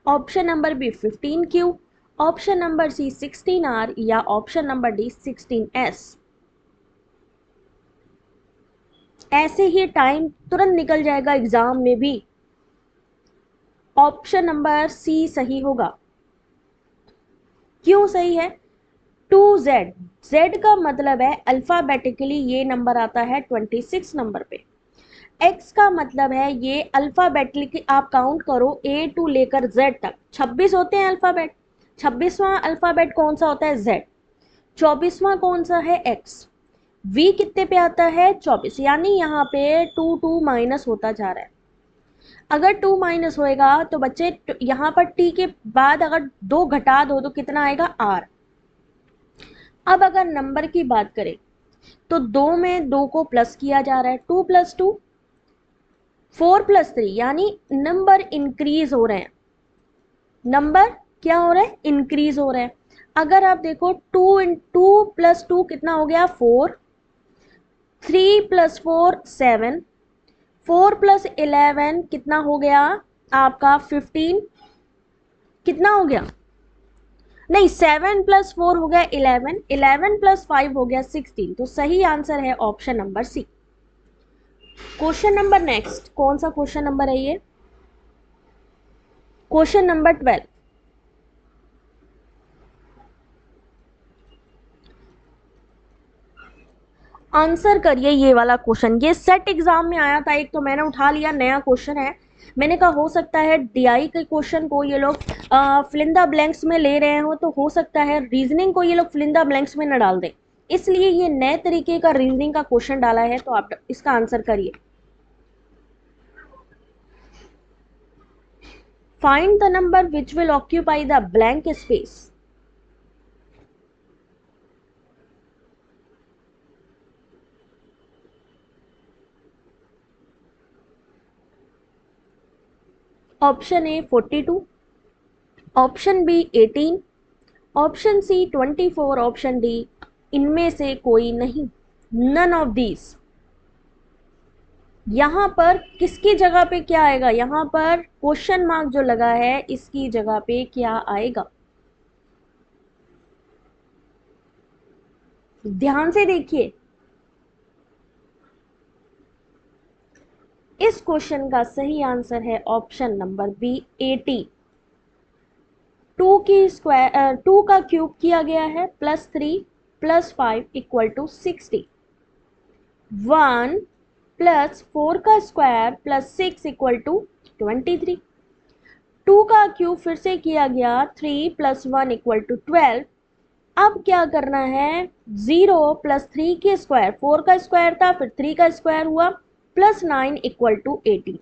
option number B 15q, option number C 16r या ऑप्शन नंबर डी 16s। ऐसे ही टाइम तुरंत निकल जाएगा एग्जाम में भी। ऑप्शन नंबर सी सही होगा। क्यों सही है, 2z, z का मतलब है अल्फाबेटिकली ये नंबर आता है 26 नंबर पे, x का मतलब है ये अल्फाबेटिकली आप काउंट करो a टू लेकर z तक 26 होते हैं अल्फाबेट, 26वां अल्फाबेट कौन सा होता है z, 24वां कौन सा है x, v कितने पे आता है 24, यानी यहाँ पे 2 2 माइनस होता जा रहा है। अगर 2 माइनस होएगा तो बच्चे यहाँ पर t के बाद अगर 2 घटा दो तो कितना आएगा r। अब अगर नंबर की बात करें तो 2 में 2 को प्लस किया जा रहा है, 2 + 2 4+3, यानी नंबर इंक्रीज हो रहे हैं, नंबर क्या हो रहा है, इंक्रीज हो रहे हैं। अगर आप देखो 2 + 2 कितना हो गया 4, 3 + 4 7, 4 + 11 कितना हो गया आपका 15, कितना हो गया, नहीं 7 + 4 हो गया 11, 11 + 5 हो गया 16, तो सही आंसर है option number C. Question number next, कौन सा क्वेश्चन नंबर है ये, क्वेश्चन नंबर 12। आंसर करिए ये वाला क्वेश्चन, ये सेट एग्जाम में आया था एक, तो मैंने उठा लिया, नया क्वेश्चन है। मैंने कहा हो सकता है डीआई के क्वेश्चन को ये लोग फिलिंदा ब्लैंक्स में ले रहे हो, तो हो सकता है रीजनिंग को ये लोग फिलिंदा ब्लैंक्स में न डाल दें, इसलिए ये नए तरीके का रीजनिंग का क्वेश्चन डाला है। तो आप इसका आंसर करिए। Find the number which will occupy the blank space. Option A 42, option B 18, option C 24, option D इनमें से कोई नहीं, नन ऑफ दीज। यहां पर किसकी जगह पे क्या आएगा, यहां पर क्वेश्चन मार्क जो लगा है इसकी जगह पे क्या आएगा, ध्यान से देखिए। इस क्वेश्चन का सही आंसर है ऑप्शन नंबर बी 80। 2 का क्यूब किया गया है +3 +5 = 60। 1 +4 का स्क्वायर +6 = 23। 2 का क्यूब फिर से किया गया 3 + 1 = 12। अब क्या करना है, 0 + 3 के स्क्वायर, 4 का स्क्वायर था फिर 3 का स्क्वायर हुआ +9 = 18।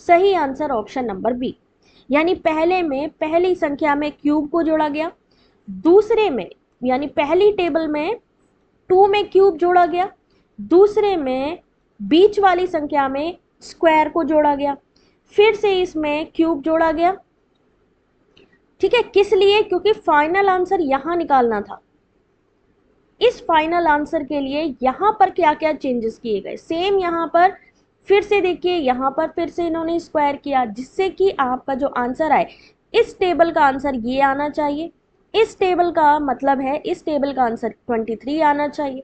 सही आंसर ऑप्शन नंबर बी। यानी पहले में पहली संख्या में क्यूब को जोड़ा गया, दूसरे में यानी पहली टेबल में 2 में क्यूब जोड़ा गया, दूसरे में बीच वाली संख्या में स्क्वायर को जोड़ा गया, फिर से इसमें क्यूब जोड़ा गया। ठीक है, किस लिए, क्योंकि फाइनल आंसर यहां निकालना था। इस फाइनल आंसर के लिए यहां पर क्या क्या चेंजेस किए गए, सेम यहां पर फिर से देखिए, यहां पर फिर से इन्होंने स्क्वायर किया, जिससे कि आपका जो आंसर आए, इस टेबल का आंसर ये आना चाहिए, इस टेबल का मतलब है इस टेबल का आंसर 23 आना चाहिए,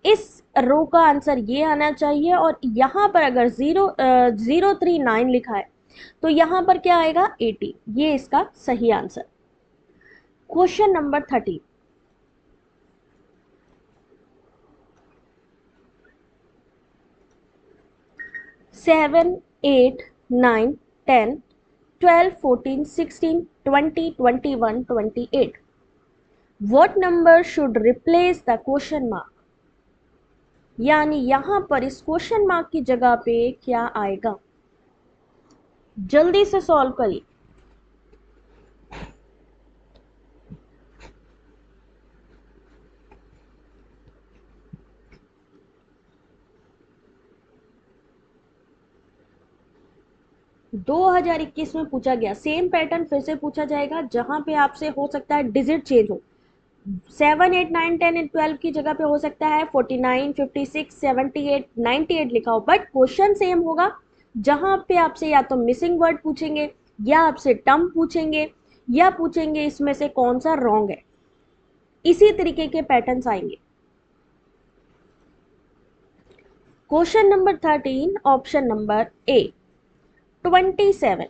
इस रो का आंसर ये आना चाहिए, और यहां पर अगर 039 लिखा है तो यहां पर क्या आएगा 80। ये इसका सही answer. Question number 30। 7, 8, 9, 10, 12, 14, 16, 20, 21, 28. What number should replace the question mark? यानी यहां पर इस क्वेश्चन मार्क की जगह पे क्या आएगा, जल्दी से सॉल्व करिए। दो 2021 में पूछा गया सेम पैटर्न फिर से पूछा जाएगा, जहां पे आपसे हो सकता है डिजिट चेंज हो, 7, 8, 9, 10 एंड 12 की जगह पे हो सकता है 49, 56, 78, 98 लिखा हो, बट क्वेश्चन सेम होगा। जहां पे आपसे या तो मिसिंग वर्ड पूछेंगे, या आपसे टर्म पूछेंगे, या पूछेंगे इसमें से कौन सा रॉन्ग है, इसी तरीके के पैटर्न्स आएंगे। क्वेश्चन नंबर 13, ऑप्शन नंबर ए 27।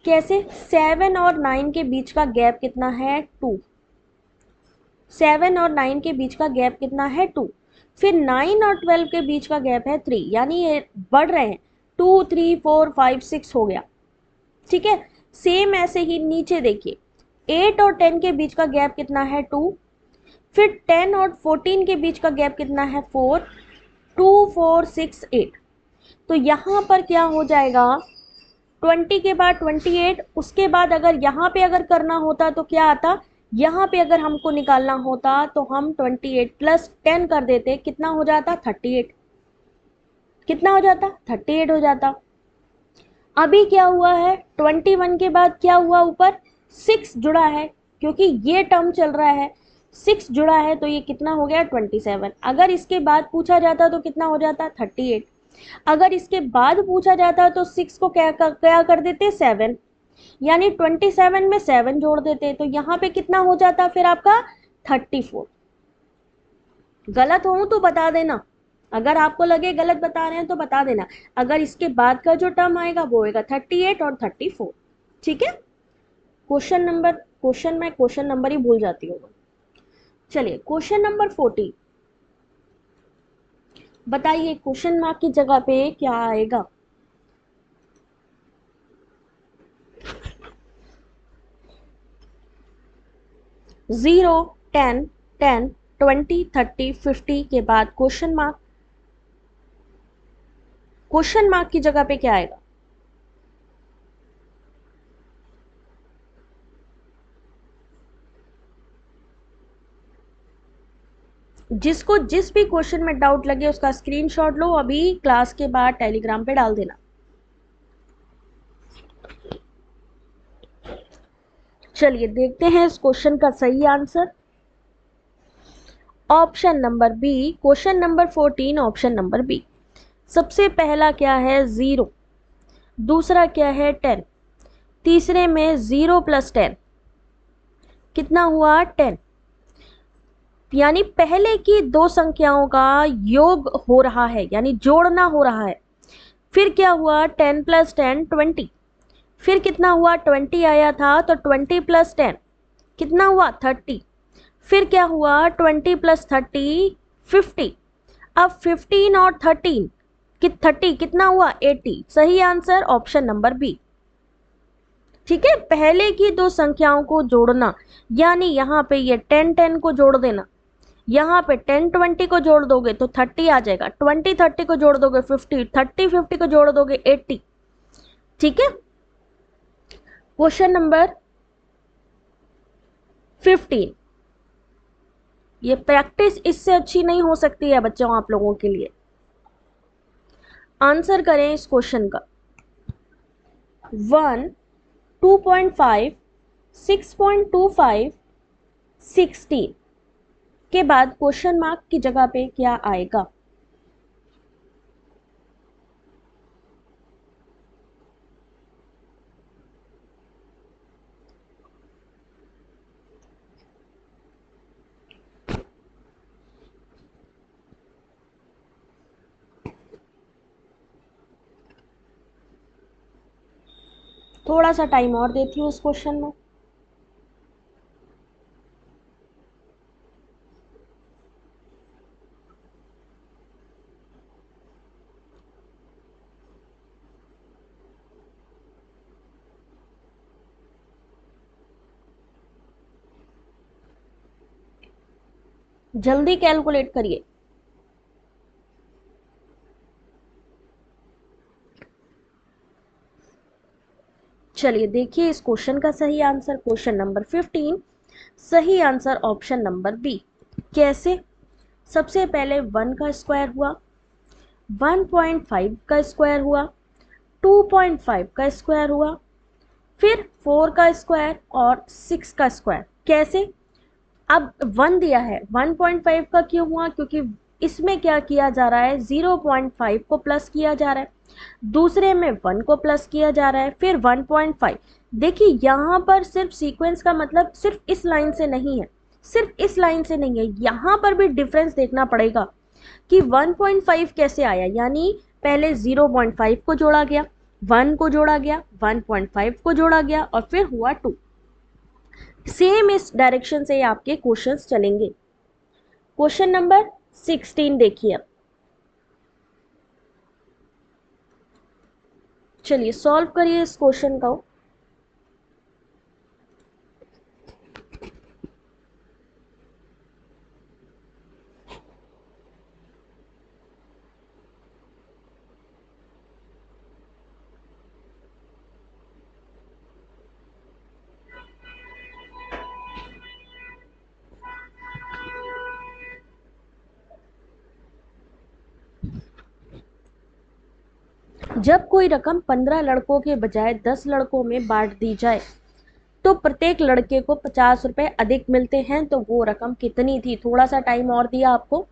कैसे, 7 और 9 के बीच का गैप कितना है 2, 7 और 9 के बीच का गैप कितना है 2, फिर 9 और 12 के बीच का गैप है 3, यानी ये बढ़ रहे हैं, 2, 3, 4, 5, 6 हो गया। ठीक है, सेम ऐसे ही नीचे देखिए, 8 और 10 के बीच का गैप कितना है 2, फिर 10 और 14 के बीच का गैप कितना है 4, 2, 4, 6, 8। तो यहाँ पर क्या हो जाएगा, 20 के बाद 28, उसके बाद अगर यहाँ पे अगर करना होता तो क्या आता, यहाँ पे अगर हमको निकालना होता तो हम 28 + 10 कर देते, कितना हो जाता 38, कितना हो जाता 38 हो जाता। अभी क्या हुआ है, 21 के बाद क्या हुआ, ऊपर 6 जुड़ा है, क्योंकि ये टर्म चल रहा है, 6 जुड़ा है, तो ये कितना हो गया 27। अगर इसके बाद पूछा जाता तो कितना हो जाता 38, अगर इसके बाद पूछा जाता तो 6 को क्या कर देते 7, यानी 27 में 7 जोड़ देते, तो यहाँ पे कितना हो जाता फिर आपका 34। गलत हो तो बता देना, अगर आपको लगे गलत बता रहे हैं तो बता देना। अगर इसके बाद का जो टर्म आएगा वो होगा 38 और 34। ठीक है, क्वेश्चन नंबर ही भूल जाती हूँ। चलिए क्वेश्चन नंबर 40, बताइए क्वेश्चन मार्क की जगह पे क्या आएगा। 0, 10, 10, 20, 30, 50 के बाद क्वेश्चन मार्क। क्वेश्चन मार्क की जगह पे क्या आएगा? जिसको जिस भी क्वेश्चन में डाउट लगे उसका स्क्रीनशॉट लो, अभी क्लास के बाद टेलीग्राम पे डाल देना। चलिए देखते हैं इस क्वेश्चन का सही answer. Option number B, question number 14, option number B. सबसे पहला क्या है? 0, दूसरा क्या है? 10, तीसरे में 0 + 10 कितना हुआ? 10। यानी पहले की दो संख्याओं का योग हो रहा है, यानी जोड़ना हो रहा है। फिर क्या हुआ? 10 + 10 20। फिर कितना हुआ? 20 आया था तो 20 + 10 कितना हुआ? 30। फिर क्या हुआ? 20 + 30 50। अब 15 और 13 कि 30 कितना हुआ? 80। सही आंसर ऑप्शन नंबर बी। ठीक है, पहले की दो संख्याओं को जोड़ना, यानी यहां पे ये 10 10 को जोड़ देना, यहाँ पे 10 20 को जोड़ दोगे तो 30 आ जाएगा, 20 30 को जोड़ दोगे 50, 30 50 को जोड़ दोगे 80। ठीक है, क्वेश्चन नंबर 15। ये प्रैक्टिस इससे अच्छी नहीं हो सकती है बच्चों आप लोगों के लिए। आंसर करें इस क्वेश्चन का। 1, 2.5, 6.25, 16 के बाद क्वेश्चन मार्क की जगह पे क्या आएगा? थोड़ा सा टाइम और देती हूँ इस क्वेश्चन में। जल्दी कैलकुलेट करिए। चलिए देखिए इस क्वेश्चन का सही आंसर, क्वेश्चन नंबर 15, सही आंसर ऑप्शन नंबर बी। कैसे? सबसे पहले 1 का स्क्वायर हुआ, 1.5 का स्क्वायर हुआ, 2.5 का स्क्वायर हुआ, फिर 4 का स्क्वायर और 6 का स्क्वायर। कैसे? अब 1 दिया है, 1.5 का क्यों हुआ? क्योंकि इसमें क्या किया जा रहा है? 0.5 को प्लस किया जा रहा है, दूसरे में 1 को प्लस किया जा रहा है, फिर 1.5। देखिए यहां पर सिर्फ सीक्वेंस का मतलब सिर्फ इस लाइन से नहीं है, सिर्फ इस लाइन से नहीं है, यहां पर भी डिफरेंस देखना पड़ेगा कि 1.5 कैसे आया। यानी पहले 0.5 को जोड़ा गया, 1 को जोड़ा गया, 1.5 को जोड़ा गया और फिर हुआ 2। सेम इस डायरेक्शन से आपके क्वेश्चंस चलेंगे। क्वेश्चन नंबर 16 देखिए अब। चलिए सॉल्व करिए इस क्वेश्चन को। जब कोई रकम 15 लड़कों के बजाय 10 लड़कों में बांट दी जाए तो प्रत्येक लड़के को 50 रुपए अधिक मिलते हैं, तो वो रकम कितनी थी? थोड़ा सा टाइम और दिया आपको।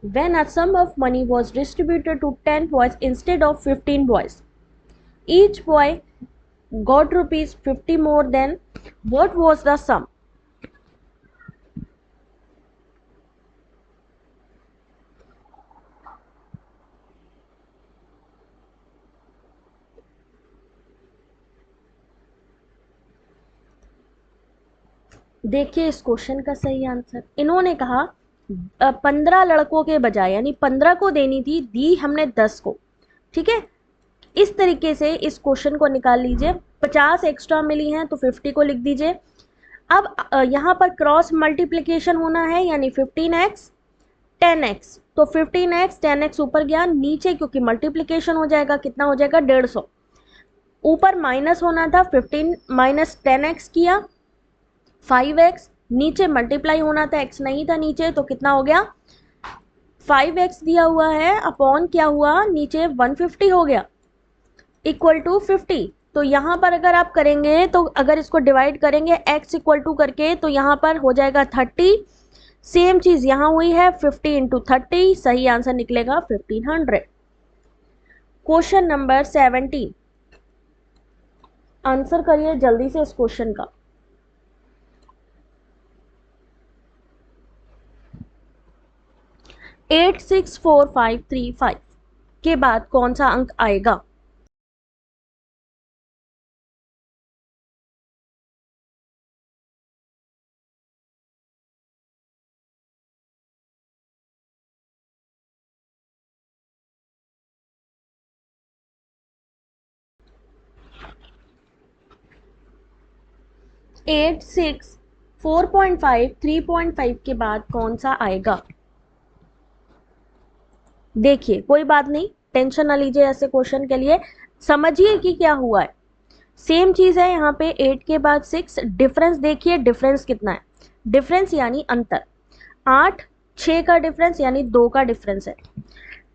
When a sum of money was distributed to 10 boys instead of 15 boys, each boy got rupees 50 more than what was the sum? देखिए इस क्वेश्चन का सही आंसर। इन्होंने कहा 15 लड़कों के बजाय, यानी 15 को देनी थी, दी हमने 10 को। ठीक है, इस तरीके से इस क्वेश्चन को निकाल लीजिए। 50 एक्स्ट्रा मिली हैं तो 50 को लिख दीजिए। अब यहाँ पर क्रॉस मल्टीप्लीकेशन होना है, यानी 15x 10x, तो 15x 10x ऊपर गया, नीचे क्योंकि मल्टीप्लीकेशन हो जाएगा कितना हो जाएगा 150। ऊपर माइनस होना था, 15 माइनस 10x किया 5x, नीचे मल्टीप्लाई होना था, x नहीं था नीचे, तो कितना हो गया 5x दिया हुआ है अपॉन क्या हुआ नीचे 150 हो गया इक्वल टू 50। तो यहाँ पर अगर आप करेंगे तो अगर इसको डिवाइड करेंगे x इक्वल टू करके तो यहाँ पर हो जाएगा 30। सेम चीज यहाँ हुई है 50 इंटू 30, सही आंसर निकलेगा 1500। क्वेश्चन नंबर 17, आंसर करिए जल्दी से इस क्वेश्चन का। एट 6 4 5 3 5 के बाद कौन सा अंक आएगा? एट 6 4.5 3.5 के बाद कौन सा आएगा? देखिए कोई बात नहीं, टेंशन ना लीजिए ऐसे क्वेश्चन के लिए, समझिए कि क्या हुआ है। सेम चीज है यहाँ पे 8 के बाद 6, डिफरेंस देखिए, डिफरेंस कितना है, डिफरेंस यानी अंतर, 8 6 का डिफरेंस यानी 2 का डिफरेंस है,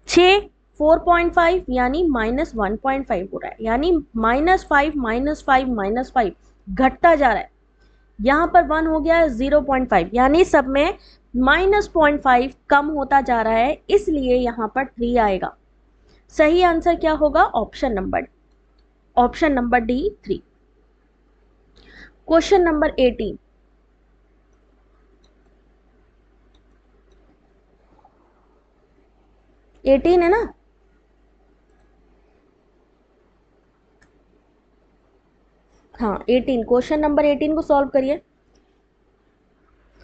6 4.5 यानी माइनस 1.5 हो रहा है, यानी -5 -5 -5 घटता जा रहा है। यहाँ पर 1 हो गया 0.5, यानी सब में -0.5 कम होता जा रहा है, इसलिए यहाँ पर 3 आएगा। सही आंसर क्या होगा? Option number D 3। Question number 18, है ना? हाँ 18, क्वेश्चन नंबर 18 को सॉल्व करिए।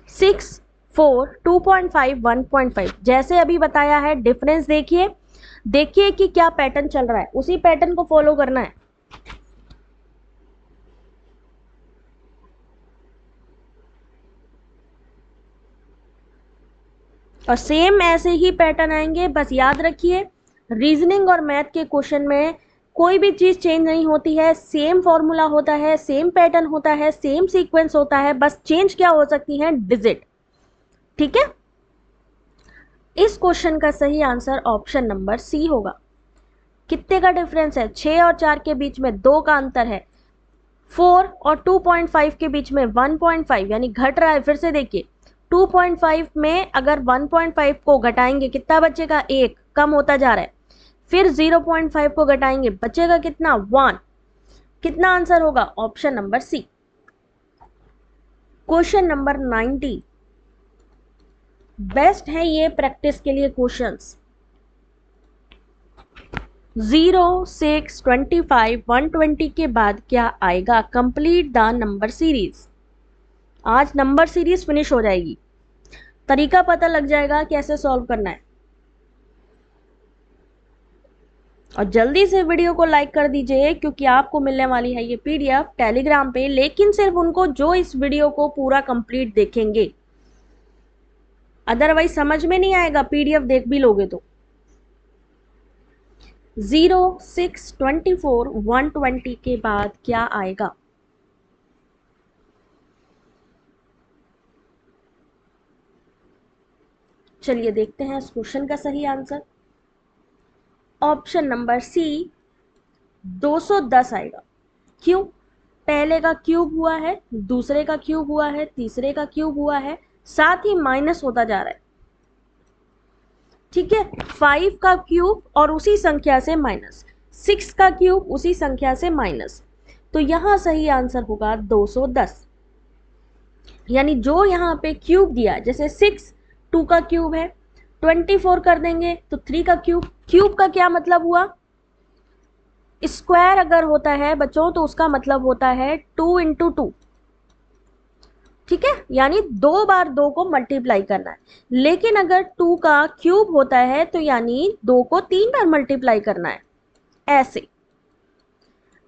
6 4 2.5 1.5, जैसे अभी बताया है, डिफरेंस देखिए, देखिए कि क्या पैटर्न चल रहा है, उसी पैटर्न को फॉलो करना है। और सेम ऐसे ही पैटर्न आएंगे, बस याद रखिए रीजनिंग और मैथ के क्वेश्चन में कोई भी चीज चेंज नहीं होती है, सेम फॉर्मूला होता है, सेम पैटर्न होता है, सेम सीक्वेंस होता है, बस चेंज क्या हो सकती है? डिजिट। ठीक है, इस क्वेश्चन का सही आंसर ऑप्शन नंबर सी होगा। कितने का डिफरेंस है? 6 और 4 के बीच में 2 का अंतर है, 4 और 2.5 के बीच में 1.5, यानी घट रहा है। फिर से देखिए 2.5 में अगर 1.5 को घटाएंगे कितना बचेगा? 1, कम होता जा रहा है। फिर 0.5 को घटाएंगे बचेगा कितना? 1। कितना आंसर होगा? Option number C. Question number 90, best है ये प्रैक्टिस के लिए क्वेश्चंस। 0 6 25 120 के बाद क्या आएगा? Complete the number series. आज नंबर सीरीज फिनिश हो जाएगी, तरीका पता लग जाएगा कैसे सॉल्व करना है। और जल्दी से वीडियो को लाइक कर दीजिए, क्योंकि आपको मिलने वाली है ये पीडीएफ टेलीग्राम पे, लेकिन सिर्फ उनको जो इस वीडियो को पूरा कंप्लीट देखेंगे, अदरवाइज समझ में नहीं आएगा, पीडीएफ देख भी लोगे तो। 0 6 24 120 के बाद क्या आएगा? चलिए देखते हैं इस क्वेश्चन का सही आंसर। ऑप्शन नंबर सी 210 आएगा। क्यों? पहले का क्यूब हुआ है, दूसरे का क्यूब हुआ है, तीसरे का क्यूब हुआ है, साथ ही माइनस होता जा रहा है। ठीक है, 5 का क्यूब और उसी संख्या से माइनस, 6 का क्यूब उसी संख्या से माइनस, तो यहां सही आंसर होगा 210। यानी जो यहाँ पे क्यूब दिया, जैसे 6 2 का क्यूब है, 24 कर देंगे तो 3 का क्यूब, क्यूब का क्या मतलब हुआ? स्क्वायर अगर होता है बच्चों तो उसका मतलब होता है 2 इंटू 2। ठीक है, यानी 2 बार 2 को मल्टीप्लाई करना है, लेकिन अगर 2 का क्यूब होता है तो यानी 2 को 3 बार मल्टीप्लाई करना है, ऐसे।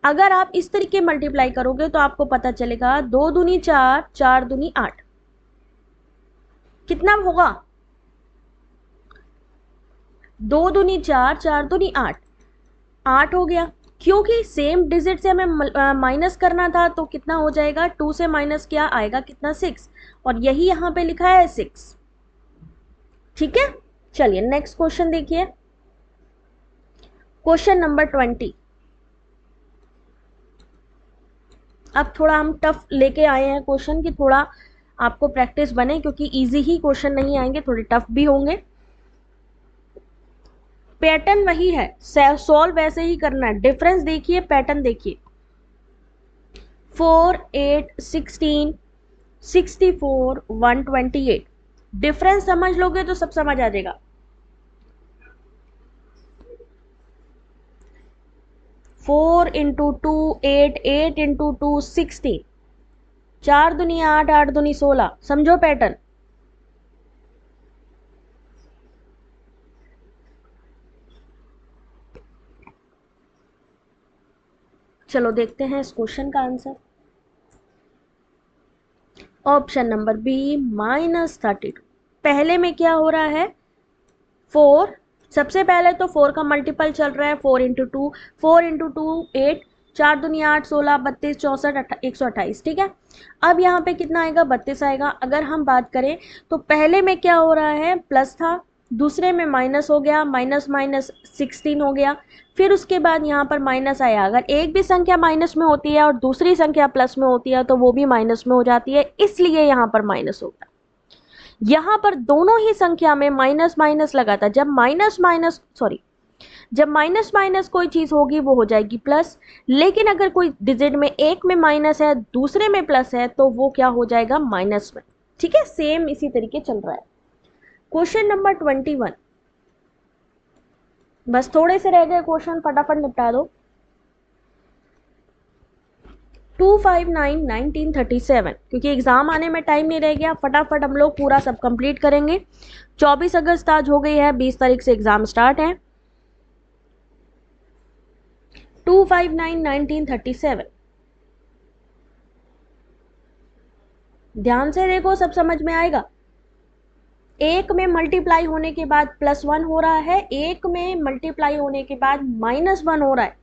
अगर आप इस तरीके मल्टीप्लाई करोगे तो आपको पता चलेगा 2 दूनी 4, 4 दूनी 8, कितना होगा? 2 दूनी 4, 4 दूनी 8, 8 हो गया। क्योंकि सेम डिजिट से हमें माइनस करना था तो कितना हो जाएगा? 2 से माइनस क्या आएगा? कितना? 6, और यही यहां पे लिखा है 6। ठीक है, चलिए नेक्स्ट क्वेश्चन देखिए, क्वेश्चन नंबर 20। अब थोड़ा हम टफ लेके आए हैं क्वेश्चन की, थोड़ा आपको प्रैक्टिस बने, क्योंकि इजी ही क्वेश्चन नहीं आएंगे, थोड़े टफ भी होंगे। पैटर्न वही है, सॉल्व वैसे ही करना है, डिफरेंस देखिए, पैटर्न देखिए। 4, 8, 16, 64, 128, डिफरेंस समझ लोगे तो सब समझ आ जाएगा। 4 इंटू 2 8, 8 इंटू 2 16, 4 दूनी 8, 8 दूनी 16, समझो पैटर्न। चलो देखते हैं इस क्वेश्चन का आंसर। Option number B -32। पहले में क्या हो रहा है? 4, सबसे पहले तो 4 का मल्टीपल चल रहा है, 4 इंटू 2, 4 इंटू 2 8, 4 दूनी 8, 16, 32, 64, 128। ठीक है, अब यहाँ पे कितना आएगा? 32 आएगा। अगर हम बात करें तो पहले में क्या हो रहा है? प्लस था, दूसरे में माइनस हो गया, माइनस माइनस 16 हो गया, फिर उसके बाद यहाँ पर माइनस आया। अगर एक भी संख्या माइनस में होती है और दूसरी संख्या प्लस में होती है तो वो भी माइनस में हो जाती है, इसलिए यहाँ पर माइनस होगा। यहां पर दोनों ही संख्या में माइनस माइनस लगा था, जब जब माइनस माइनस कोई चीज होगी वो हो जाएगी प्लस, लेकिन अगर कोई डिजिट में एक में माइनस है दूसरे में प्लस है तो वो क्या हो जाएगा? माइनस में। ठीक है, सेम इसी तरीके चल रहा है। क्वेश्चन नंबर 21, बस थोड़े से रह गए क्वेश्चन, फटाफट निपटा दो। 259 1937, क्योंकि एग्जाम आने में टाइम नहीं रह गया, फटाफट हम लोग पूरा सब कंप्लीट करेंगे। 24 अगस्त आज हो गई है, 20 तारीख से एग्जाम स्टार्ट है। 259 1937, ध्यान से देखो, सब समझ में आएगा। एक में मल्टीप्लाई होने के बाद +1 हो रहा है, एक में मल्टीप्लाई होने के बाद -1 हो रहा है।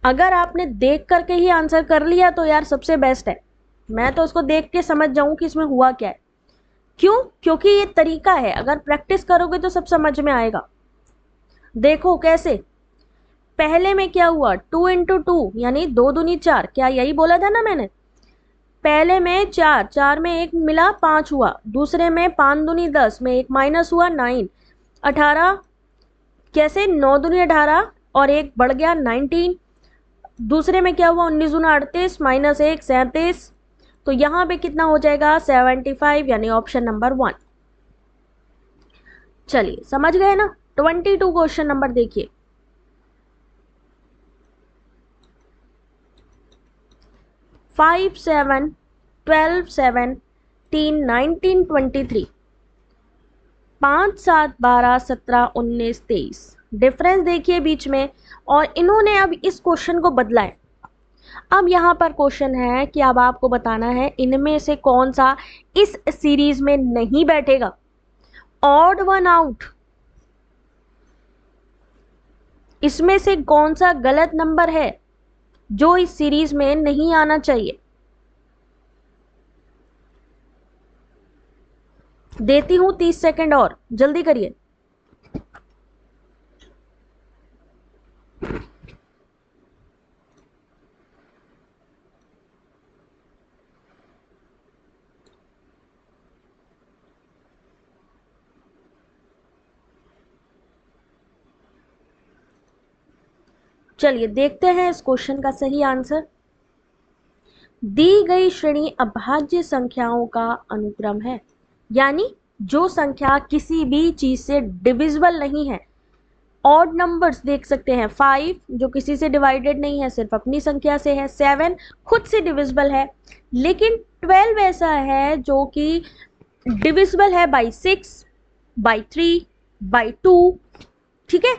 अगर आपने देख करके ही आंसर कर लिया तो यार सबसे बेस्ट है, मैं तो उसको देख के समझ जाऊं कि इसमें हुआ क्या है। क्यों? क्योंकि ये तरीका है, अगर प्रैक्टिस करोगे तो सब समझ में आएगा। देखो कैसे, पहले में क्या हुआ? 2 इंटू 2 यानी 2 दूनी 4, क्या यही बोला था ना मैंने? पहले में 4, 4 में एक मिला 5 हुआ, दूसरे में 5 दूनी 10 में एक माइनस हुआ 9, 18, कैसे 9 दूनी 18 और एक बढ़ गया 19, दूसरे में क्या हुआ? 19 दूना 38 माइनस 1 37, तो यहां पे कितना हो जाएगा? 75, यानी ऑप्शन नंबर 1। चलिए समझ गए ना। 22 क्वेश्चन नंबर देखिए, 5 7 12 17 19 23, 5 7 12 17 19 23, डिफरेंस देखिए बीच में, और इन्होंने अब इस क्वेश्चन को बदला है। अब यहां पर क्वेश्चन है कि अब आपको बताना है इनमें से कौन सा इस सीरीज में नहीं बैठेगा, ऑड वन आउट, इसमें से कौन सा गलत नंबर है जो इस सीरीज में नहीं आना चाहिए। देती हूं 30 सेकंड और, जल्दी करिए। चलिए देखते हैं इस क्वेश्चन का सही आंसर। दी गई श्रेणी अभाज्य संख्याओं का अनुक्रम है, यानी जो संख्या किसी भी चीज से डिविजिबल नहीं है। ऑड नंबर्स देख सकते हैं, 5 जो किसी से डिवाइडेड नहीं है, सिर्फ अपनी संख्या से है, 7 खुद से डिविजिबल है, लेकिन 12 ऐसा है जो कि डिविजिबल है बाई 6, बाई 3, बाई 2। ठीक है,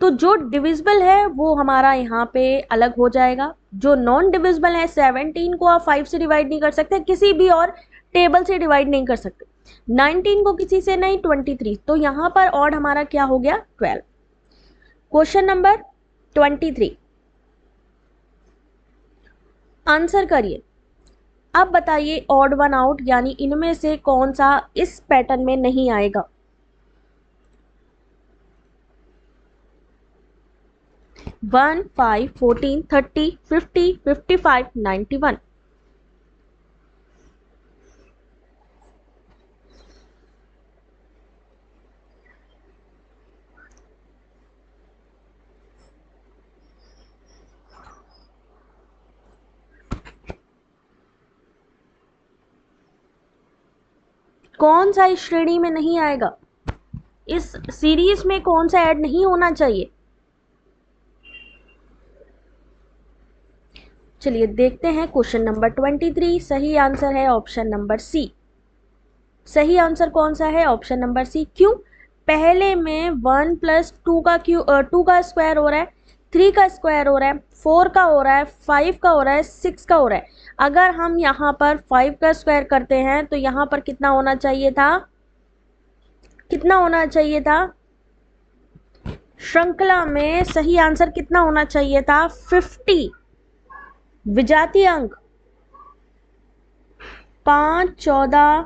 तो जो डिविजिबल है वो हमारा यहाँ पे अलग हो जाएगा, जो नॉन डिविजिबल है 17 को आप 5 से डिवाइड नहीं कर सकते, किसी भी और टेबल से डिवाइड नहीं कर सकते, 19 को किसी से नहीं, 23, तो यहाँ पर ऑड हमारा क्या हो गया 12। क्वेश्चन नंबर 23 आंसर करिए। अब बताइए ऑड वन आउट यानी इनमें से कौन सा इस पैटर्न में नहीं आएगा। 1, 5, 14, 30, 50, 55, 91। कौन सा इस श्रेणी में नहीं आएगा, इस सीरीज में कौन सा ऐड नहीं होना चाहिए। चलिए देखते हैं क्वेश्चन नंबर 23। सही आंसर है ऑप्शन नंबर सी। सही आंसर कौन सा है, ऑप्शन नंबर सी। क्यों, पहले में 1 + 2 का टू का स्क्वायर हो रहा है, 3 का स्क्वायर हो रहा है, 4 का हो रहा है, 5 का हो रहा है, 6 का हो रहा है। अगर हम यहाँ पर 5 का स्क्वायर करते हैं तो यहाँ पर कितना होना चाहिए था, कितना होना चाहिए था, श्रृंखला में सही आंसर कितना होना चाहिए था 50। विजातीय अंक 5, 14,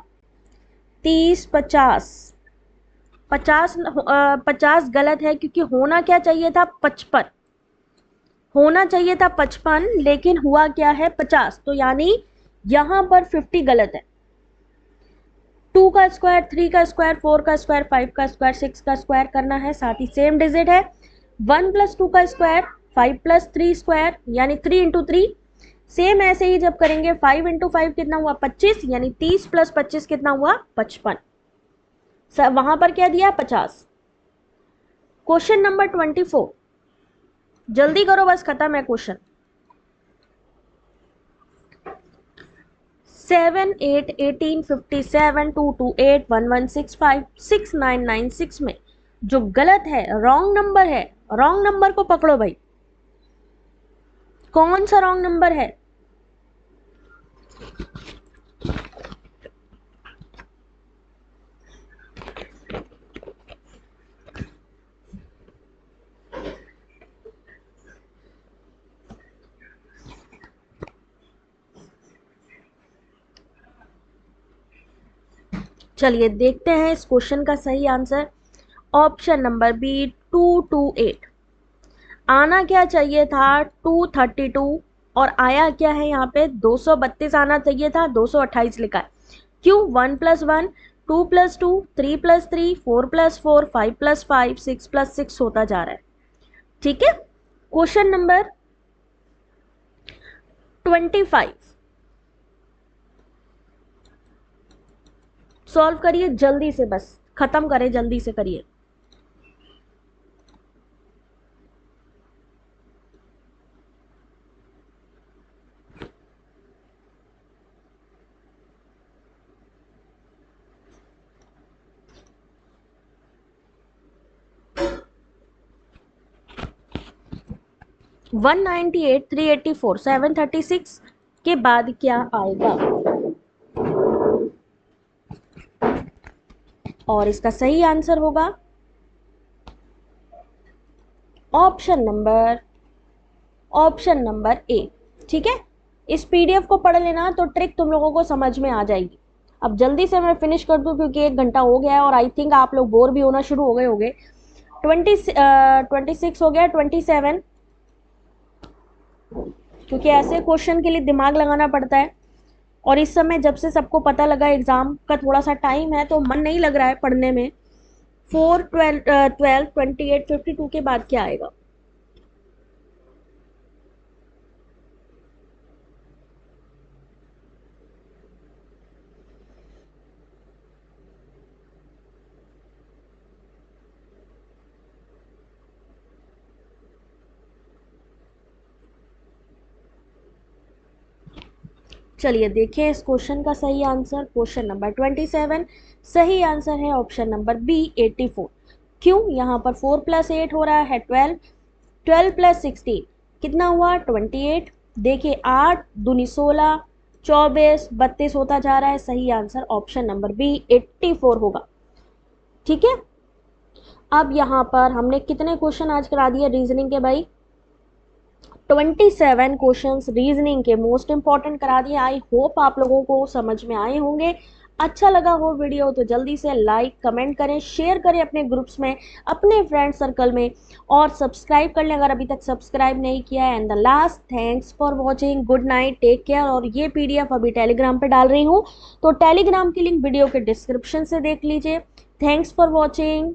30, 50। 50 गलत है क्योंकि होना क्या चाहिए था 55, होना चाहिए था 55 लेकिन हुआ क्या है 50, तो यानी यहां पर 50 गलत है। 2 का स्क्वायर, 3 का स्क्वायर, 4 का स्क्वायर, 5 का स्क्वायर, 6 का स्क्वायर करना है, साथ ही सेम डिजिट है। 1 + 2 का स्क्वायर, 5 + 3 स्क्वायर यानी 3 × 3। सेम ऐसे ही जब करेंगे 5 × 5 कितना हुआ 25 यानी 30 + 25 कितना हुआ 55। वहां पर क्या दिया 50। क्वेश्चन नंबर 24 जल्दी करो बस खत्म है क्वेश्चन। 7, 8, 18, 57, 2, 2, 8, 1, 1, 6, 5, 6, 9, 9, 6 में जो गलत है रॉन्ग नंबर है, रॉन्ग नंबर को पकड़ो भाई, कौन सा रॉन्ग नंबर है। चलिए देखते हैं इस क्वेश्चन का सही आंसर। Option number B 228। आना क्या चाहिए था 232 और आया क्या है यहाँ पे 232 आना चाहिए था, 228 लिखा है। क्यों, 1 + 1, 2 + 2, 3 + 3, 4 + 4, 5 + 5, 6 + 6 होता जा रहा है। ठीक है, क्वेश्चन नंबर 25 सॉल्व करिए जल्दी से, बस खत्म करें जल्दी से करिए। वन 198, 384, 736 के बाद क्या आएगा, और इसका सही आंसर होगा ऑप्शन नंबर ए। ठीक है, इस पीडीएफ को पढ़ लेना तो ट्रिक तुम लोगों को समझ में आ जाएगी। अब जल्दी से मैं फिनिश कर दूं क्योंकि 1 घंटा हो गया है और आई थिंक आप लोग बोर भी होना शुरू हो गए होंगे। 26 हो गया, 27, क्योंकि ऐसे क्वेश्चन के लिए दिमाग लगाना पड़ता है और इस समय जब से सबको पता लगा एग्जाम का थोड़ा सा टाइम है तो मन नहीं लग रहा है पढ़ने में। 4, 12, 28, 52 के बाद क्या आएगा। चलिए देखिए इस क्वेश्चन का सही आंसर। क्वेश्चन नंबर 27 सही आंसर है ऑप्शन नंबर बी 84। क्यों? यहाँ पर 4 + 8 हो रहा है 12, 12 + 16 कितना हुआ? 28। देखिए 8 दूनी 16, 24, 32 होता जा रहा है। सही आंसर ऑप्शन नंबर बी 84 होगा। ठीक है, अब यहाँ पर हमने कितने क्वेश्चन आज करा दिए रीजनिंग के भाई? 27 क्वेश्चंस रीजनिंग के मोस्ट इंपॉर्टेंट करा दिए। आई होप आप लोगों को समझ में आए होंगे। अच्छा लगा हो वीडियो तो जल्दी से लाइक कमेंट करें, शेयर करें अपने ग्रुप्स में, अपने फ्रेंड सर्कल में, और सब्सक्राइब कर लें अगर अभी तक सब्सक्राइब नहीं किया है। And the last, thanks for watching, good night, take care. और ये पीडीएफ अभी टेलीग्राम पे डाल रही हूँ, तो टेलीग्राम की लिंक वीडियो के डिस्क्रिप्शन से देख लीजिए। Thanks for watching.